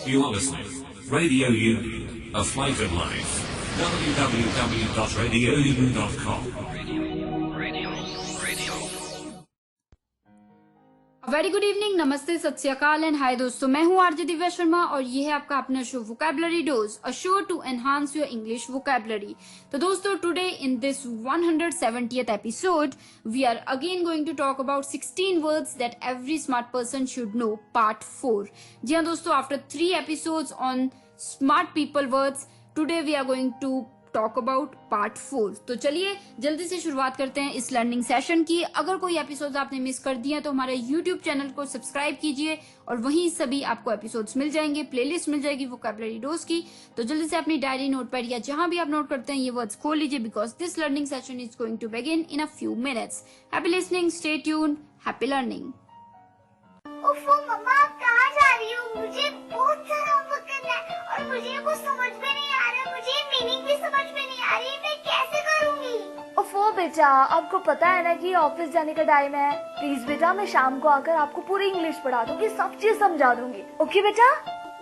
You are listening. Radio Union, a flight of life. www.radiounion.com. Very good evening, नमस्ते, सत श्री अकाल and hi दोस्तों, मैं हूं आरजे दिव्या शर्मा और ये है आपका अपना show vocabulary dose, a show to enhance your English vocabulary. तो दोस्तों, today in this 170th episode we are again going to talk about 16 words that every smart person should know, part 4। जी हाँ दोस्तों, after 3 episodes on smart people words, today we are going to talk about part 4। तो चलिए जल्दी से शुरुआत करते हैं इस लर्निंग सेशन की। अगर कोई एपिसोड आपने मिस कर दिए तो हमारे YouTube चैनल को सब्सक्राइब कीजिए और वहीं सभी आपको एपिसोड्स मिल जाएंगे, प्लेलिस्ट मिल जाएगी वोकैबुलरी डोज की। तो जल्दी से अपनी डायरी, नोटपैड या जहां भी आप नोट करते हैं ये वर्ड्स खोल लीजिए, because this learning session is going to begin in a few minutes. Happy listening, stay tuned, happy learning. ओफो मम्मा, आप कहाँ जा रही हो? मुझे बहुत सारा होमवर्क करना है और मुझे कुछ समझ में नहीं आ रहा, मुझे मीनिंग भी समझ में नहीं आ रही, मैं कैसे करूँगी? ओफो बेटा, आपको पता है ना कि ऑफिस जाने का टाइम है। प्लीज बेटा, मैं शाम को आकर आपको पूरी इंग्लिश पढ़ा दूंगी, सब चीज समझा दूंगी। ओके बेटा?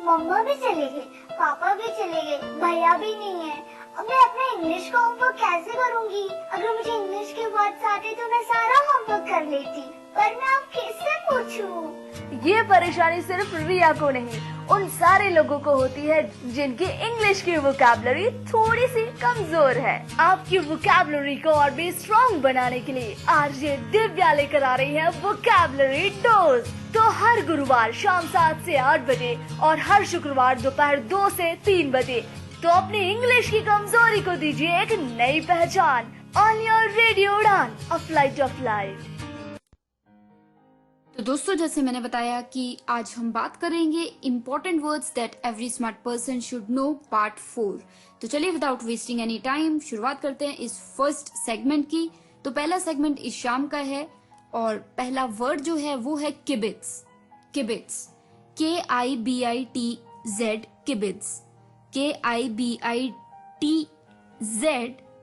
मम्मा भी चले गए, पापा भी चले गए, भैया भी नहीं है। अब मैं अपना इंग्लिश का होमवर्क कैसे करूँगी? अगर मुझे इंग्लिश के वर्ड्स आते तो मैं सारा होमवर्क कर लेती, पर मैं अब किससे पूछूं? ये परेशानी सिर्फ रिया को नहीं, उन सारे लोगों को होती है जिनकी इंग्लिश की वोकैबुलरी थोड़ी सी कमजोर है। आपकी वोकैबुलरी को और भी स्ट्रॉन्ग बनाने के लिए आरजे दिव्या लेकर आ रही है वोकैबुलरी डोज। तो हर गुरुवार शाम 7 से 8 बजे और हर शुक्रवार दोपहर 2 से 3 बजे तो अपनी इंग्लिश की कमजोरी को दीजिए एक नई पहचान। On your radio Udaan, a flight of life. तो दोस्तों, जैसे मैंने बताया कि आज हम बात करेंगे important words that every smart person should know, part 4। तो चलिए विदाउट वेस्टिंग एनी टाइम शुरुआत करते हैं इस फर्स्ट सेगमेंट की। तो पहला सेगमेंट इस शाम का है और पहला वर्ड जो है वो है किबिट्स। किबिट्स, KIBITZ, किबिट्स, KIBITZ,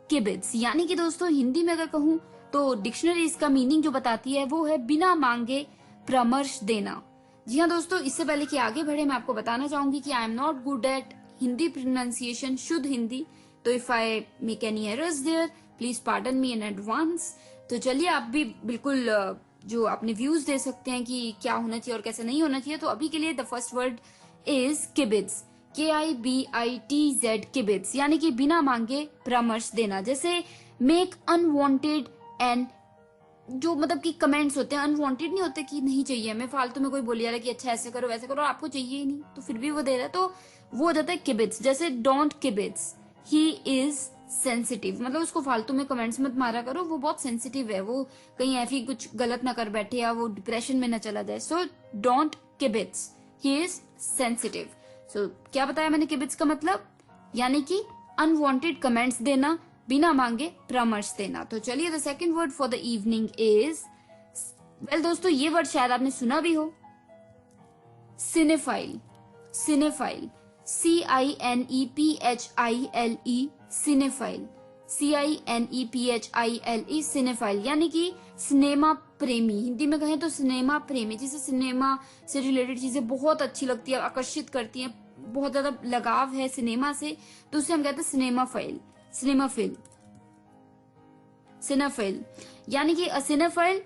किबिट्स। यानी कि दोस्तों, हिंदी में अगर कहूँ तो डिक्शनरी इसका मीनिंग जो बताती है वो है बिना मांगे परामर्श देना। जी हाँ दोस्तों, इससे पहले कि आगे बढ़े मैं आपको बताना चाहूंगी कि I am not good at Hindi pronunciation, शुद्ध हिंदी। तो if I make any errors there, please pardon me in advance. तो चलिए आप भी बिल्कुल जो अपने व्यूज दे सकते हैं कि क्या होना चाहिए और कैसे नहीं होना चाहिए। तो अभी के लिए the first word is kibitz, KIBITZ, kibitz, यानी कि बिना मांगे परामर्श देना। जैसे मेक अनवांटेड एंड, जो मतलब कि कमेंट्स होते हैं, अनवांटेड नहीं होते कि नहीं चाहिए हमें, फालतू में कोई बोल रहा है कि अच्छा ऐसे करो वैसे करो, आपको चाहिए ही नहीं तो फिर भी वो दे रहा है, तो वो हो जाता है किबिट्स। जैसे don't kibitz, he is sensitive, मतलब उसको फालतू में कमेंट्स मत मारा करो, वो बहुत सेंसिटिव है, वो कहीं ऐसी कुछ गलत ना कर बैठे या वो डिप्रेशन में ना चला जाए। So don't kibitz, he is sensitive. So क्या बताया मैंने किबिट्स का मतलब, यानी कि अनवांटेड कमेंट्स देना, बिना मांगे परामर्श देना। तो चलिए the second word for the evening is, well दोस्तों, ये वर्ड शायद आपने सुना भी हो, cinephile. Cinephile, CINEPHILE, cinephile, CINEPHILE, cinephile, यानी कि सिनेमा प्रेमी। हिंदी में कहें तो सिनेमा प्रेमी, जिसे सिनेमा से रिलेटेड चीजें बहुत अच्छी लगती है, आकर्षित करती हैं, बहुत ज्यादा लगाव है सिनेमा से, तो उसे हम कहते हैं सिनेमाफाइल। सिनेमाफिल, सिनेफाइल, यानी कि सिनेफाइल,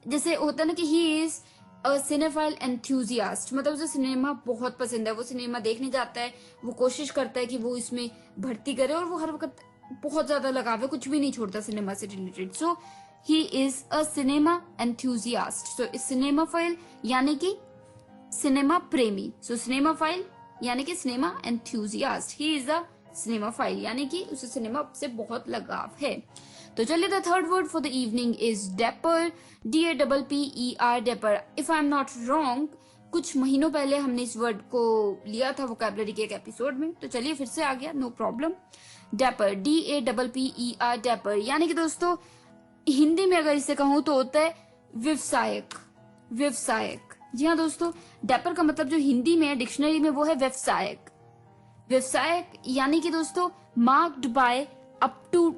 जैसे होता है ना कि ही इज अ सिनेफाइल एंथुजियास्ट, मतलब उसे सिनेमा बहुत पसंद है, वो सिनेमा देखने जाता है, वो कोशिश करता है कि वो इसमें भर्ती करे और वो हर वक्त बहुत ज्यादा लगाव है, कुछ भी नहीं छोड़ता सिनेमा से related. So he is a cinema enthusiast. So cinephile यानी कि सिनेमा प्रेमी। सो सिनेमाफाइल यानी कि cinema enthusiast, he is a cinephile, यानी कि उसे सिनेमा से बहुत लगाव है। तो चलिए the third word for the evening is डेपर, DAPPER, डेपर। If I am not wrong, कुछ महीनों पहले हमने इस वर्ड को लिया था वोकैबुलरी के एक एपिसोड में, तो चलिए फिर से आ गया, नो प्रॉब्लम। डेपर, DAPPER, डेपर, यानी कि दोस्तों हिंदी में अगर इसे कहूं तो होता है व्यवसायक। व्यवसायक, जी हाँ दोस्तों, डेपर का मतलब जो हिंदी में है डिक्शनरी में वो है व्यवसायक। व्यवसायक यानी कि दोस्तों marked by up to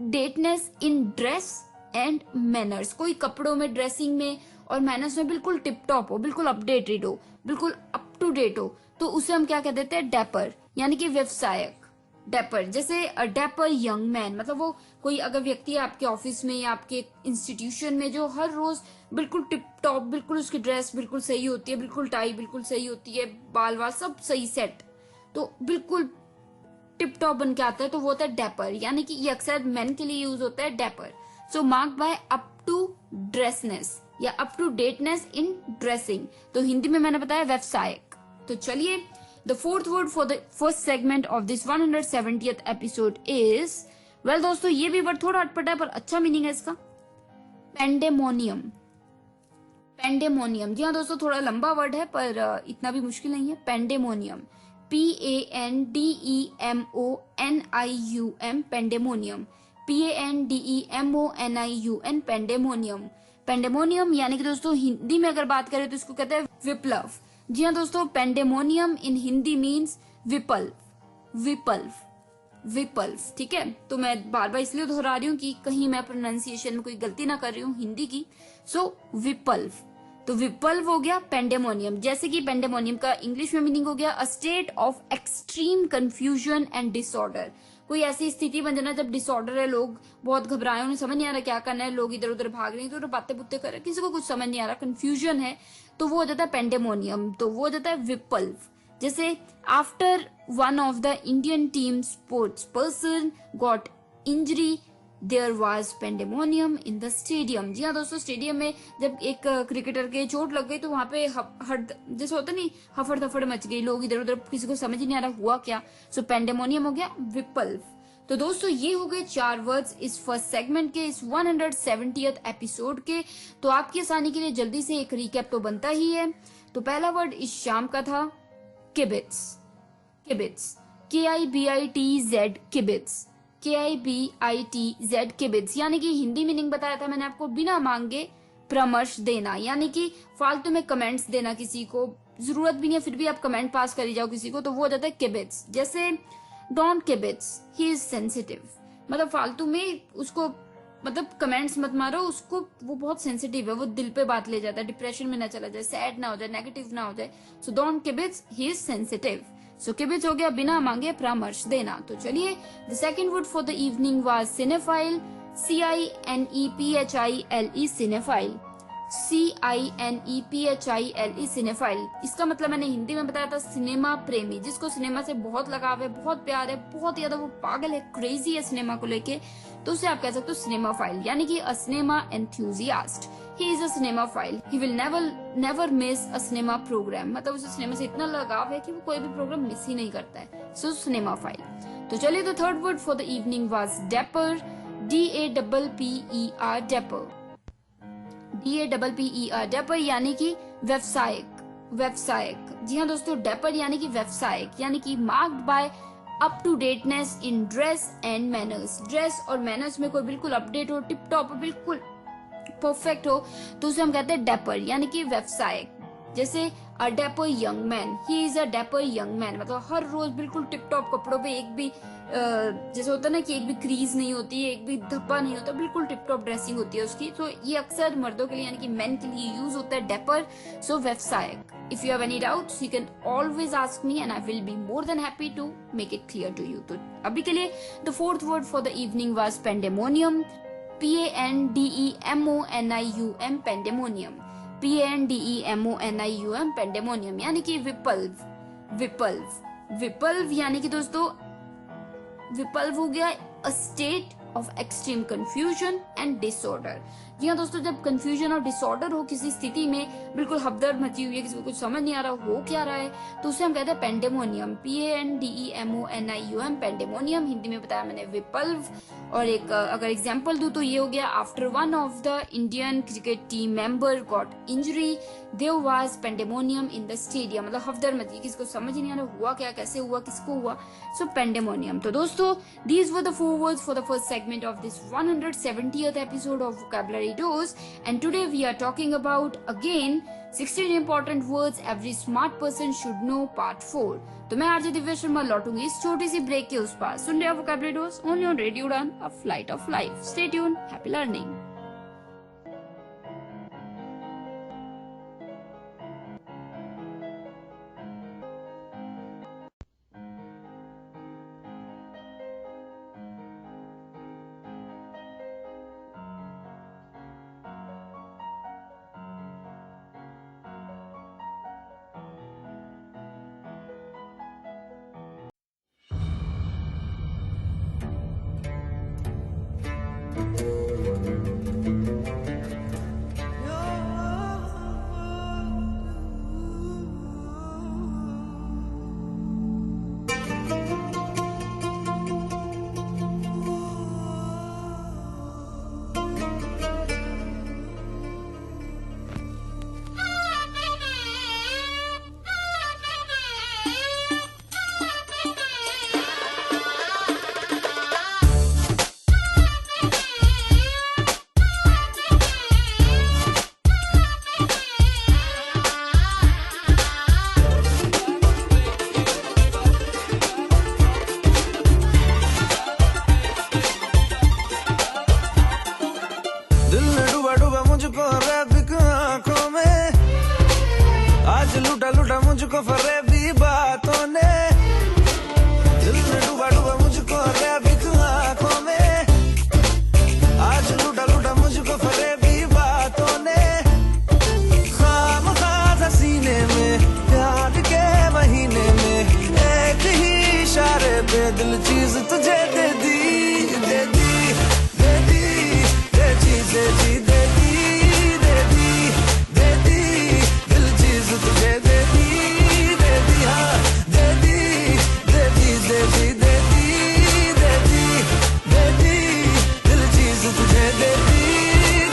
dateness in dress and manners, कोई कपड़ों में, ड्रेसिंग में और मैनर्स में बिल्कुल टिप टॉप हो, बिल्कुल अपडेटेड हो, बिल्कुल अप टू डेट हो, तो उसे हम क्या कह देते हैं, डैपर यानी कि व्यवसायक। डैपर जैसे अ डैपर यंग मैन, मतलब वो कोई अगर व्यक्ति है आपके ऑफिस में या आपके इंस्टीट्यूशन में जो हर रोज बिल्कुल टिप टॉप, बिल्कुल उसकी ड्रेस बिल्कुल सही होती है, बिल्कुल टाई बिल्कुल सही होती है, बाल वाल सब सही सेट, तो बिल्कुल टिप टॉप बन के आता है, तो वो होता है डैपर। यानी कि ये अक्सर मेन के लिए यूज होता है dapper. So marked by up to dressiness या up to dateness in dressing, तो हिंदी में मैंने बताया व्यवसायक। तो चलिए, the fourth word for the first segment of this 170th episode is, well दोस्तों ये भी वर्ड थोड़ा अटपटा है पर अच्छा मीनिंग है इसका, पेंडेमोनियम। पेंडेमोनियम, जी हाँ दोस्तों थोड़ा लंबा वर्ड है पर इतना भी मुश्किल नहीं है। Pandemonium, PANDEMONIUM, pandemonium, PANDEMONIUM, pandemonium. Pandemonium यानी कि दोस्तों हिंदी में अगर बात करें तो इसको कहते हैं विप्लव। जी हाँ दोस्तों, पेंडेमोनियम इन हिंदी मीन्स विप्लव, विप्लव, विप्लव। ठीक है, तो मैं बार बार इसलिए दोहरा रही हूँ कि कहीं मैं प्रोनाउंसिएशन में कोई गलती ना कर रही हूँ हिंदी की। सो विप्लव, तो विप्लव हो गया पेंडेमोनियम। जैसे कि पेंडेमोनियम का इंग्लिश में मीनिंग हो गया a state of extreme confusion and disorder. कोई ऐसी स्थिति बन जाना जब डिसऑर्डर है, लोग बहुत घबराए, उन्हें समझ नहीं आ रहा क्या करना है, लोग इधर उधर भाग रहे हैं, तो बातें बुत्ते कर रहे हैं, किसी को कुछ समझ नहीं आ रहा, कंफ्यूजन है, तो वो हो जाता है पेंडेमोनियम, तो वो हो जाता है विप्लव। जैसे after one of the Indian team sports person got injury there was pandemonium in the stadium. जी हाँ दोस्तों, स्टेडियम में जब एक क्रिकेटर के चोट लग गई तो वहां पे जैसे होता नहीं, हफड़ दफड़ मच गई, लोग इधर उधर, किसी को समझ ही नहीं आ रहा हुआ क्या। सो पेंडेमोनियम हो गया विप्लव। तो दोस्तों ये हो गए 4 वर्ड्स इस फर्स्ट सेगमेंट के, इस 170th एपिसोड के। तो आपकी आसानी के लिए जल्दी से एक रिकैप तो बनता ही है। तो पहला वर्ड इस शाम का था किबिट्स, किबिट्स, KIBITZ, किबिट्स, KIBITZ, किबिट्स, यानी कि हिंदी मीनिंग बताया था मैंने आपको, बिना मांगे परामर्श देना, यानी कि फालतू में कमेंट्स देना, किसी को जरूरत भी नहीं है फिर भी आप कमेंट पास करी जाओ किसी को, तो वो हो जाता है किबिट्स। जैसे don't kibitz, he is sensitive, मतलब फालतू में उसको, मतलब कमेंट्स मत मारो उसको, वो बहुत सेंसिटिव है, वो दिल पे बात ले जाता है, डिप्रेशन में ना चला जाए, सैड ना हो जाए, नेगेटिव ना हो जाए। So don't kibitz, he is sensitive. So kibitz हो गया बिना मांगे परामर्श देना। तो चलिए, the second word for the evening was cinephile, CINEPHILE, cinephile, CINEPHILE, cinephile. इसका मतलब मैंने हिंदी में बताया था सिनेमा प्रेमी, जिसको सिनेमा से बहुत लगाव है, बहुत प्यार है, बहुत ज्यादा वो पागल है, क्रेजी है सिनेमा को लेके, तो उसे आप कह सकते हो सिनेमा फाइल, यानी कि a cinema enthusiast. He is a cinephile, he will never miss a cinema programme, मतलब उसे सिनेमा से इतना लगाव है कि वो कोई भी प्रोग्राम मिस ही नहीं करता है। सो सिनेमा फाइल। तो चलिए, the third word for the evening was डेपर, DAPPER, डेपर, DAPPER, डेपर यानी कि व्यवसायक, व्यवसायक। जी हाँ दोस्तों, डेपर यानी कि व्यवसायक, यानी कि marked by up to dateness in dress and manners. Dress और मैनर्स में कोई बिल्कुल अपडेट हो, टिप टॉप, बिल्कुल परफेक्ट हो, तो उसे हम कहते हैं डेपर, यानी कि व्यवसायक। जैसे a dapper young man, he is a dapper young man, मतलब हर रोज बिल्कुल टिप टॉप कपड़ों पे, एक भी जैसे होता है ना कि एक भी क्रीज नहीं होती है, एक भी धब्बा नहीं होता, बिल्कुल टिप टॉप ड्रेसिंग होती है उसकी। तो ये अक्सर मर्दों के लिए यानी कि मेन के लिए यूज होता है डेपर। सो व्यवसायक। If you have any doubts you can always ask me and I will be more than happy to make it clear to you. तो अभी के लिए the fourth word for the evening was pandemonium, PANDEMONIUM, pandemonium, PANDEMONIUM, pandemonium, यानी कि विप्लव, विप्लव, विप्लव यानी कि दोस्तों विप्लव हो गया a state of extreme confusion and disorder. जी हाँ दोस्तों, जब कंफ्यूजन और डिसऑर्डर हो किसी स्थिति में, बिल्कुल हफदर मची हुई है, किसी को कुछ समझ नहीं आ रहा हो क्या रहा है, तो उसे हम कहते हैं पेंडेमोनियम, PANDEMONIUM, पेंडेमोनियम। हिंदी में बताया मैंने विप्लव। और एक अगर एग्जांपल दूं तो ये हो गया after one of the Indian cricket team member got injury there was pandemonium in the stadium, मतलब हफदर मची, किसी को समझ ही नहीं आ रहा हुआ क्या, कैसे हुआ, किसको हुआ। सो पेंडेमोनियम। तो दोस्तों these were the 4 words for the first segment of this 170th episode of Vocabulary Dose, and today we are talking about again 16 important words every smart person should know part 4। तो मैं RJ Divya Sharma लौटूंगी इस छोटी सी break के उस पार। सुन रहे हो Vocabulary Dose only on Radio Udan, a flight of life। Stay tuned, happy learning। मुझको फरेबी बातों ने, दिल में डूबा डूबा मुझको रैबिक आंखों में, आज लूटा लूटा मुझको फरेबी बातों ने, खाम खा सीने में प्यार के महीने में, एक ही इशारे पे दिल चीज तुझे दे दी, दे दी, दे दी, दे चीज दे दी, दे दी, दे दी, दे दी, दिल चीज तुझे दे दी, दे दी, हाँ दे दी, दे दी, दे दी, दे दी, दे दी, दे दी, दिल चीज तुझे दे दी,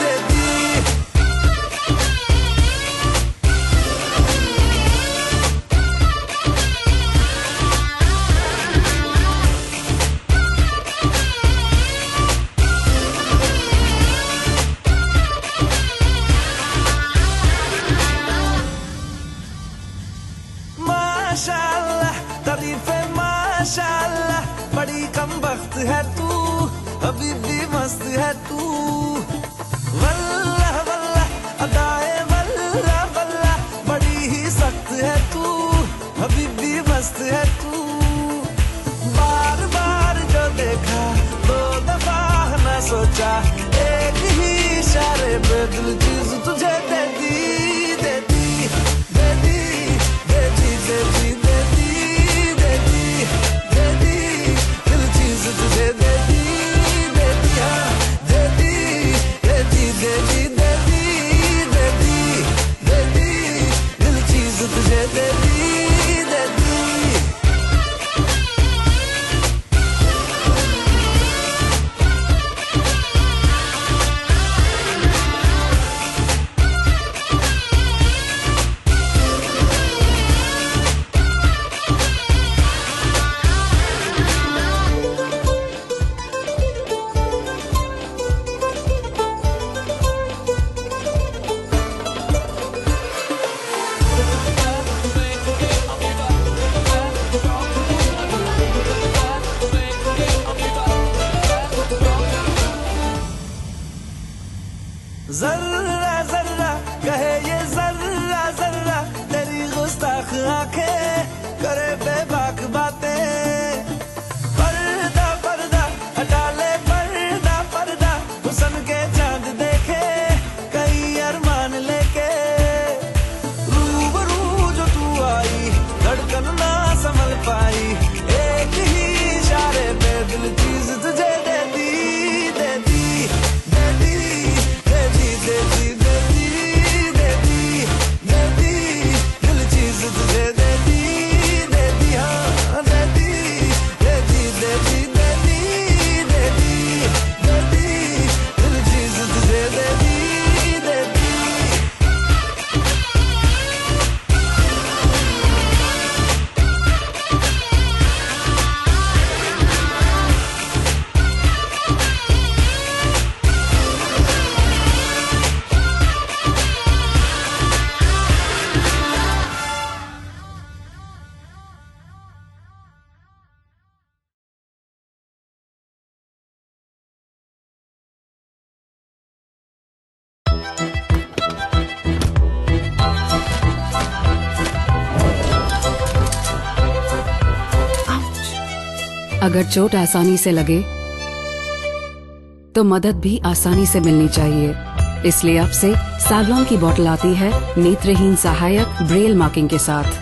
दे दी। माशाअल्लाह तारीफे माशाअल्लाह, बड़ी कम वक्त है तू, अभी भी मस्त है तू, वल्लाह वल्लाह अदाए वल्लाह वल्लाह, बड़ी ही सख्त है तू, अभी भी मस्त है तू, बार बार जो देखा 2 दफा न सोचा, एक ही इशारे पे दिल चीज तुझे दे दी, दे दी, दे दी, दे दी, दे दी, दे दी, दे दी, दे दी, दिल चीज तुझे दे दी, दे दी, हाँ दे दी, दे दी, दे दी, दे दी, दे दी, दे दी, दिल चीज तुझे दे दी, दे दी। जर्रा जर्रा कहे ये जर्रा जर्रा, तेरी गुस्ताख आंखें करे बेबाक बातें, पर्दा पर्दा हटा ले पर्दा पर्दा, हुस्न के चांद देखे कई अरमान लेके, रूबरू जो तू आई धड़कन ना संभल पाई, एक ही इशारे पे दिल चीज तुझे दे दी, दे दी, दे दी, दे दी, दे दी, दे दी, दे दी, दे दी, दिल चीज तुझे दे दी, दे दी, हाँ दे दी, दे दी, दे दी, दे दी, दे दी, दे दी, दिल चीज तुझे दे दी, दे दी। अगर चोट आसानी से लगे तो मदद भी आसानी से मिलनी चाहिए, इसलिए अब से सैवलॉन की बोतल आती है नेत्रहीन सहायक ब्रेल मार्किंग के साथ।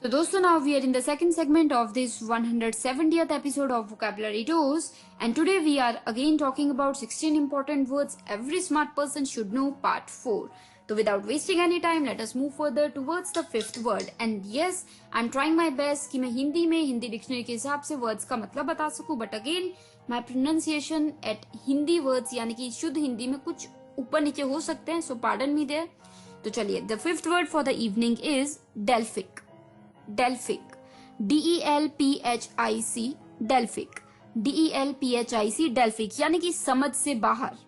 तो दोस्तों, now we are in the second segment of this 170th episode of Vocabulary Dose, and today we are again talking about 16 important words every smart person should know, part 4. So without wasting any time, let us move further towards the 5th word. And yes, I'm trying my best कि मैं हिंदी में Hindi dictionary के हिसाब से words का मतलब बता सकूं, but again my pronunciation at Hindi words यानी कि शुद्ध हिंदी में कुछ ऊपर नीचे हो सकते हैं, so pardon me there. तो चलिए, the 5th word for the evening is Delphic. Delphic, D-E-L-P-H-I-C, Delphic, D-E-L-P-H-I-C, Delphic यानी कि समझ से बाहर।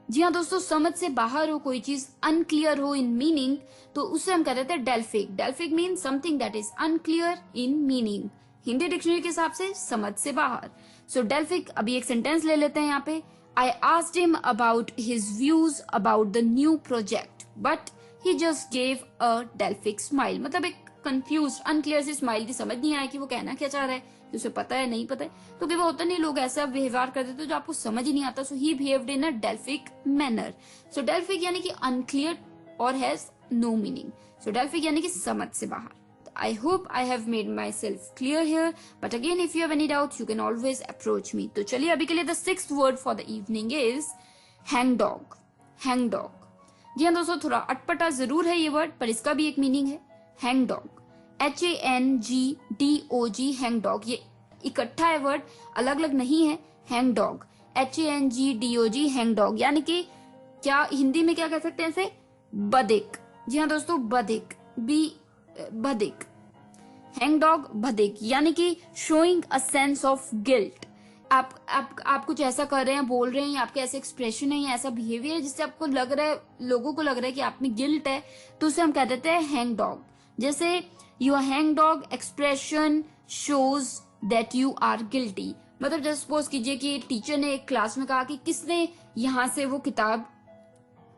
जी हाँ दोस्तों, समझ से बाहर हो कोई चीज, अनक्लियर हो इन मीनिंग, तो उससे हम कहते थे Delphic. Delphic mean something that is unclear in meaning. Hindi dictionary के हिसाब से समझ से बाहर. सो डेल्फिक. अभी एक सेंटेंस ले लेते हैं यहाँ पे. I asked him about his views about the new project. But he just gave a Delphic smile. मतलब एक कंफ्यूज अनक्लियर सी स्माइल थी, समझ नहीं आया कि वो कहना क्या चाह रहा है, कि उसे पता है नहीं पता है। तो कई बार होता नहीं, लोग ऐसा व्यवहार करते थे जो आपको समझ ही नहीं आता। So he behaved in a Delphic manner. So Delphic यानी कि अनक्लियर और has no meaning. So Delphic यानी कि समझ से बाहर। I hope I have made myself clear here, but again if you have any doubts you can always approach me. तो चलिए अभी के लिए the sixth word for the evening is hang dog. Hang dog. जी हाँ दोस्तों, थोड़ा अटपटा जरूर है ये वर्ड, पर इसका भी एक मीनिंग है। hang dog, HANGDOG, hang dog। ये इकट्ठा है वर्ड, अलग अलग नहीं है। hang dog, HANGDOG, hang dog यानी कि क्या हिंदी में क्या कह सकते हैं इसे? बधिक। जी हाँ दोस्तों, बधिक, बधिक। हैंग डॉग बधिक यानी कि showing a sense of guilt. आप कुछ ऐसा कर रहे हैं, बोल रहे हैं, आपके ऐसे एक्सप्रेशन है या ऐसा बिहेवियर है जिससे आपको लग रहा है, लोगों को लग रहा है कि आप में गिल्ट है, तो उसे हम कह देते हैं हैंग डॉग। जैसे your hang dog expression shows that you are guilty. मतलब जैसे सपोज कीजिए कि टीचर ने एक क्लास में कहा कि किसने यहां से वो किताब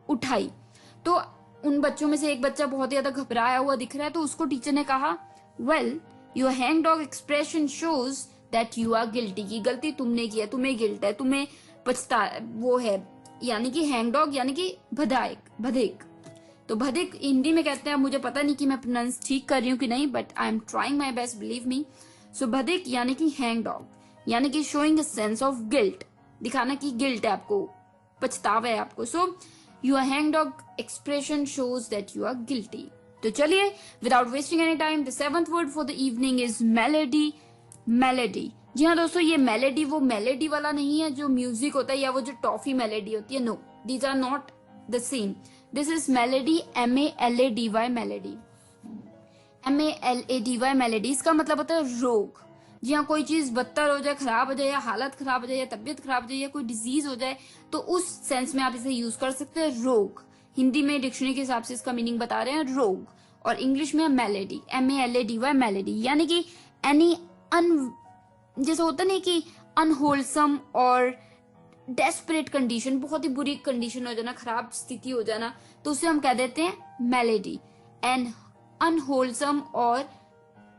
उठाई, तो उन बच्चों में से एक बच्चा बहुत ज्यादा घबराया हुआ दिख रहा है, तो उसको टीचर ने कहा well your hang dog expression shows that you are guilty, की गलती तुमने की है, तुम्हें गिल्ट है, तुम्हें पछता वो है। यानी कि हैंग डॉग यानी कि बधिक। तो बधिक हिंदी में कहते हैं, मुझे पता नहीं कि मैं प्रोनाउंस ठीक कर रही हूँ कि नहीं, but I am trying my best, believe me. So बधिक यानी कि हैंग डॉग यानी कि showing a sense of guilt, दिखाना कि गिल्ट है आपको, पछतावा है आपको। सो Your hang dog expression shows that you are guilty. तो चलिए, without wasting any time, the seventh word for the evening is melody. Melody. जी हाँ दोस्तों, ये melody वो melody वाला नहीं है जो म्यूजिक होता है या वो जो टॉफी melody होती है। No, these are not the same. This is melody, MALADY melody. MALADY melody। इसका मतलब होता है रोग। जी हाँ, कोई चीज बदतर हो जाए, खराब हो जाए, या हालत खराब हो जाए, या तबियत खराब हो जाए, या कोई डिजीज हो जाए, तो उस सेंस में आप इसे यूज कर सकते हैं, रोग। हिंदी में डिक्शनरी के हिसाब से इसका मीनिंग बता रहे हैं रोग, और इंग्लिश में मेलेडी, MALADY मेलेडी यानी कि एनी जैसे होता नहीं कि अनहोलसम और डेस्परेट कंडीशन, बहुत ही बुरी कंडीशन हो जाना, खराब स्थिति हो जाना, तो उसे हम कह देते हैं मेलेडी। एन अनहोलसम और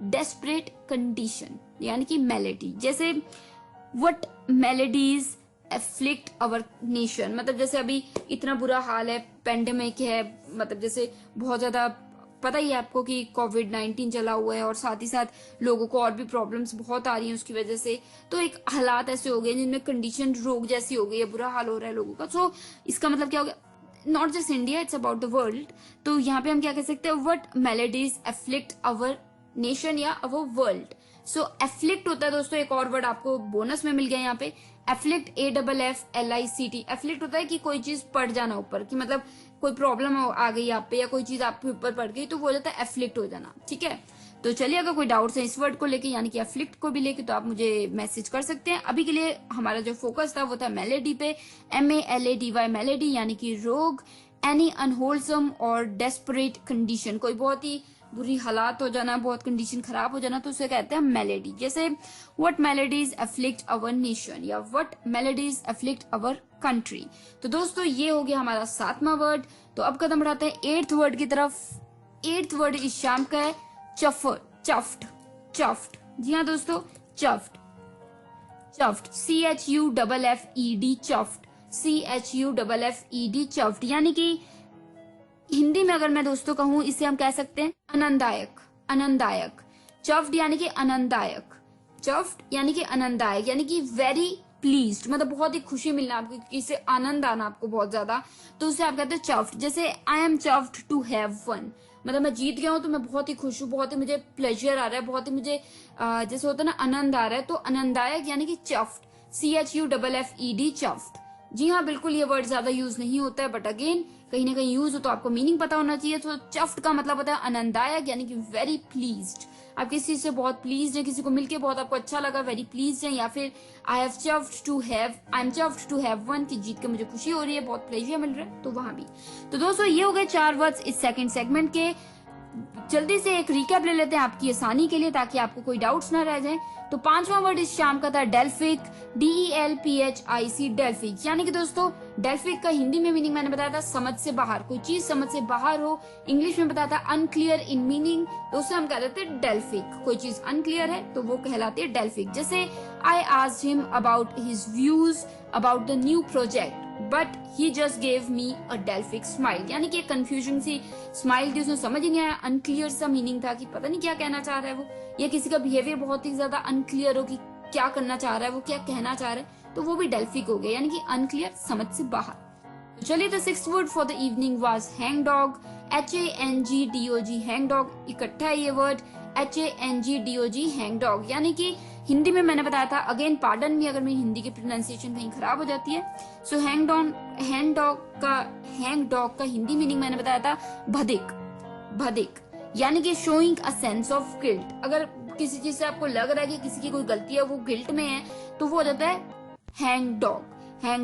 डेस्परेट कंडीशन यानी कि मेलेडी। जैसे what maladies afflict our nation, मतलब जैसे अभी इतना बुरा हाल है, पेंडेमिक है, मतलब जैसे बहुत ज्यादा पता ही है आपको कि कोविड-19 चला हुआ है, और साथ ही साथ लोगों को और भी प्रॉब्लम्स बहुत आ रही हैं उसकी वजह से। तो एक हालात ऐसे हो गए जिनमें कंडीशन रोग जैसी हो गई है, बुरा हाल हो रहा है लोगों का। सो इसका मतलब क्या हो गया, not just India, it's about the world. तो यहाँ पे हम क्या कह सकते हैं, what maladies afflict our nation या अवर वर्ल्ड। सो एफ्लिक्ट होता है दोस्तों, एक और वर्ड आपको बोनस में मिल गया यहाँ पे, एफ्लिक्ट, AFFLICT। एफ्लिक्ट होता है कि कोई चीज पड़ जाना ऊपर, कि मतलब कोई प्रॉब्लम आ गई आप पे या कोई चीज आपके ऊपर पड़ गई, तो वो हो जाता है एफ्लिक्ट हो जाना। ठीक है, तो चलिए अगर कोई डाउट्स है इस वर्ड को लेके यानी कि एफ्लिक्ट को भी लेके, तो आप मुझे मैसेज कर सकते हैं। अभी के लिए हमारा जो फोकस था वो था मेलेडी पे, MALADY मेलेडी यानी कि रोग, एनी अनहोलसम और डेस्परेट कंडीशन, कोई बहुत ही बुरी हालात हो जाना, बहुत कंडीशन खराब हो जाना, तो उसे कहते हैं मेलेडी। जैसे what maladies afflict our nation या what maladies afflict our country. तो दोस्तों ये हो गया हमारा 7वां वर्ड। तो अब कदम बढ़ाते हैं 8th वर्ड की तरफ। 8th वर्ड इस शाम का है चफ्ट। जी हाँ दोस्तों, चफ्ट, CHUFFED चफ्ट यानी कि हिंदी में अगर मैं दोस्तों कहूं, इसे हम कह सकते हैं आनंददायक। चफ्ट यानी कि आनंददायक, यानी कि वेरी प्लीज्ड, मतलब बहुत ही खुशी मिलना आपको, इससे आनंद आना आपको बहुत ज्यादा, तो उसे आप कहते हैं चफ्ट। जैसे I am chuffed to have won, मतलब मैं जीत गया हूं तो मैं बहुत ही खुश हूँ, बहुत ही मुझे प्लेजर आ रहा है, बहुत ही मुझे जैसे होता है ना आनंद आ रहा है, तो आनंददायक यानी कि चफ्ट, CHUFFED चफ्ट। जी हाँ बिल्कुल, ये वर्ड ज्यादा यूज नहीं होता है, बट अगेन कहीं ना कहीं यूज हो तो आपको मीनिंग पता होना चाहिए। तो चफ्ट का मतलब होता है आनंददायक यानी कि वेरी प्लीज्ड, आप किसी चीज से बहुत प्लीज्ड है, किसी को मिलके बहुत आपको अच्छा लगा, वेरी प्लीज्ड है। या फिर I am chuffed to have won, की जीत के मुझे खुशी हो रही है, बहुत प्लेजर मिल रहा है, तो वहां भी। तो दोस्तों ये हो गए 4 वर्ड्स इस सेकंड सेगमेंट के। जल्दी से एक रिकैप ले लेते हैं आपकी आसानी के लिए, ताकि आपको कोई डाउट्स ना रह जाए। तो 5वां वर्ड इस शाम का था डेल्फिक, DELPHIC, डेल्फिक। यानी कि दोस्तों डेल्फिक का हिंदी में मीनिंग मैंने बताया था समझ से बाहर, कोई चीज समझ से बाहर हो। इंग्लिश में बताया था अनक्लियर इन मीनिंग, तो उसे हम कह देते हैं डेल्फिक। कोई चीज अनक्लियर है तो वो कहलाती है डेल्फिक। जैसे I asked him about his views about the new project but he just gave me a Delphic smile. यानी कि कंफ्यूजन सी स्माइल थी, उसमें समझ ही नहीं आया, अनक्लियर सा मीनिंग था कि पता नहीं क्या कहना चाह रहा है वो, या किसी का बिहेवियर बहुत ही ज्यादा अनक्लियर हो कि क्या करना चाह रहा है वो, क्या कहना चाह रहा है, तो वो भी डेल्फिक हो गया, यानी कि अनक्लियर, समझ से बाहर। तो चलिए, the 6th word for the evening was hang dog, HANGDOG, hang dog इकट्ठा है ये वर्ड, HANGDOG, हैंग डॉग। यानी कि हिंदी में मैंने बताया था, अगेन पार्डन मी अगर मेरी हिंदी की प्रोनाउंसिएशन कहीं खराब हो जाती है। सो हैंग डॉग का हिंदी मीनिंग मैंने बताया था भदिक, यानी कि showing a sense of guilt. अगर किसी चीज से आपको लग रहा है कि किसी की कोई गलती है, वो गिल्ट में है, तो वो हो जाता है हैंग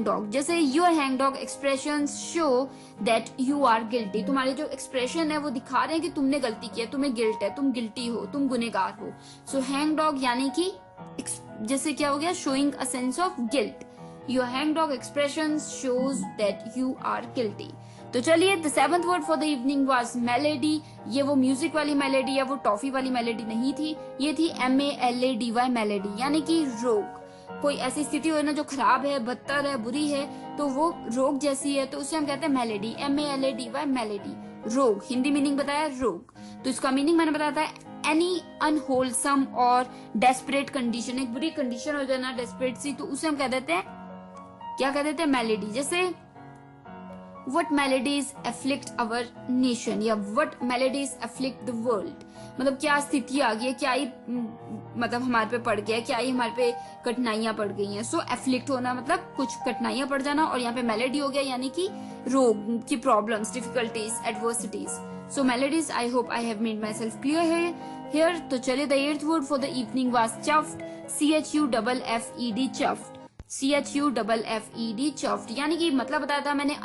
डॉग। जैसे your hang dog expressions show that you are guilty, तुम्हारे जो एक्सप्रेशन है वो दिखा रहे हैं कि तुमने गलती की है, तुम्हें गिल्ट है, तुम गिल्टी हो, तुम गुनहगार हो। सो हैंग डॉग यानी कि जैसे क्या हो गया, showing a sense of guilt. Your hang dog expressions shows that you are guilty. तो चलिए, the 7th word for the evening was malady. ये वो म्यूजिक वाली मेलेडी या वो टॉफी वाली मेलेडी नहीं थी, ये थी MALADY मेलेडी, यानी कि रोग। कोई ऐसी स्थिति हो ना जो खराब है, बदतर है, बुरी है, तो वो रोग जैसी है, तो उसे हम कहते हैं मेलेडी, MALADY मेलेडी, रोग। हिंदी मीनिंग बताया रोग। तो इसका मीनिंग मैंने बताया था एनी अनहोलसम और डेस्परेट कंडीशन, एक बुरी कंडीशन हो जाना, डेस्परेट सी, तो उसे हम कह देते हैं, क्या कह देते हैं, मेलेडी। जैसे What maladies afflict our nation या what maladies afflict the world, मतलब क्या स्थिति आ गई है, क्या ही मतलब हमारे पे पड़ गया है, क्या ही हमारे पे कठिनाइयां पड़ गई हैं। सो एफ्लिक्ट होना मतलब कुछ कठिनाइयां पड़ जाना, और यहाँ पे मेलेडी हो गया यानी कि रोग की problems, difficulties, adversities. So my ladies, I hope I have made myself clear है हियर। तो चलिए, the 8th word for the evening was chuffed, CHUFFED, chuffed, CHUFFED, chuffed. यानी कि मतलब बताया था मैंने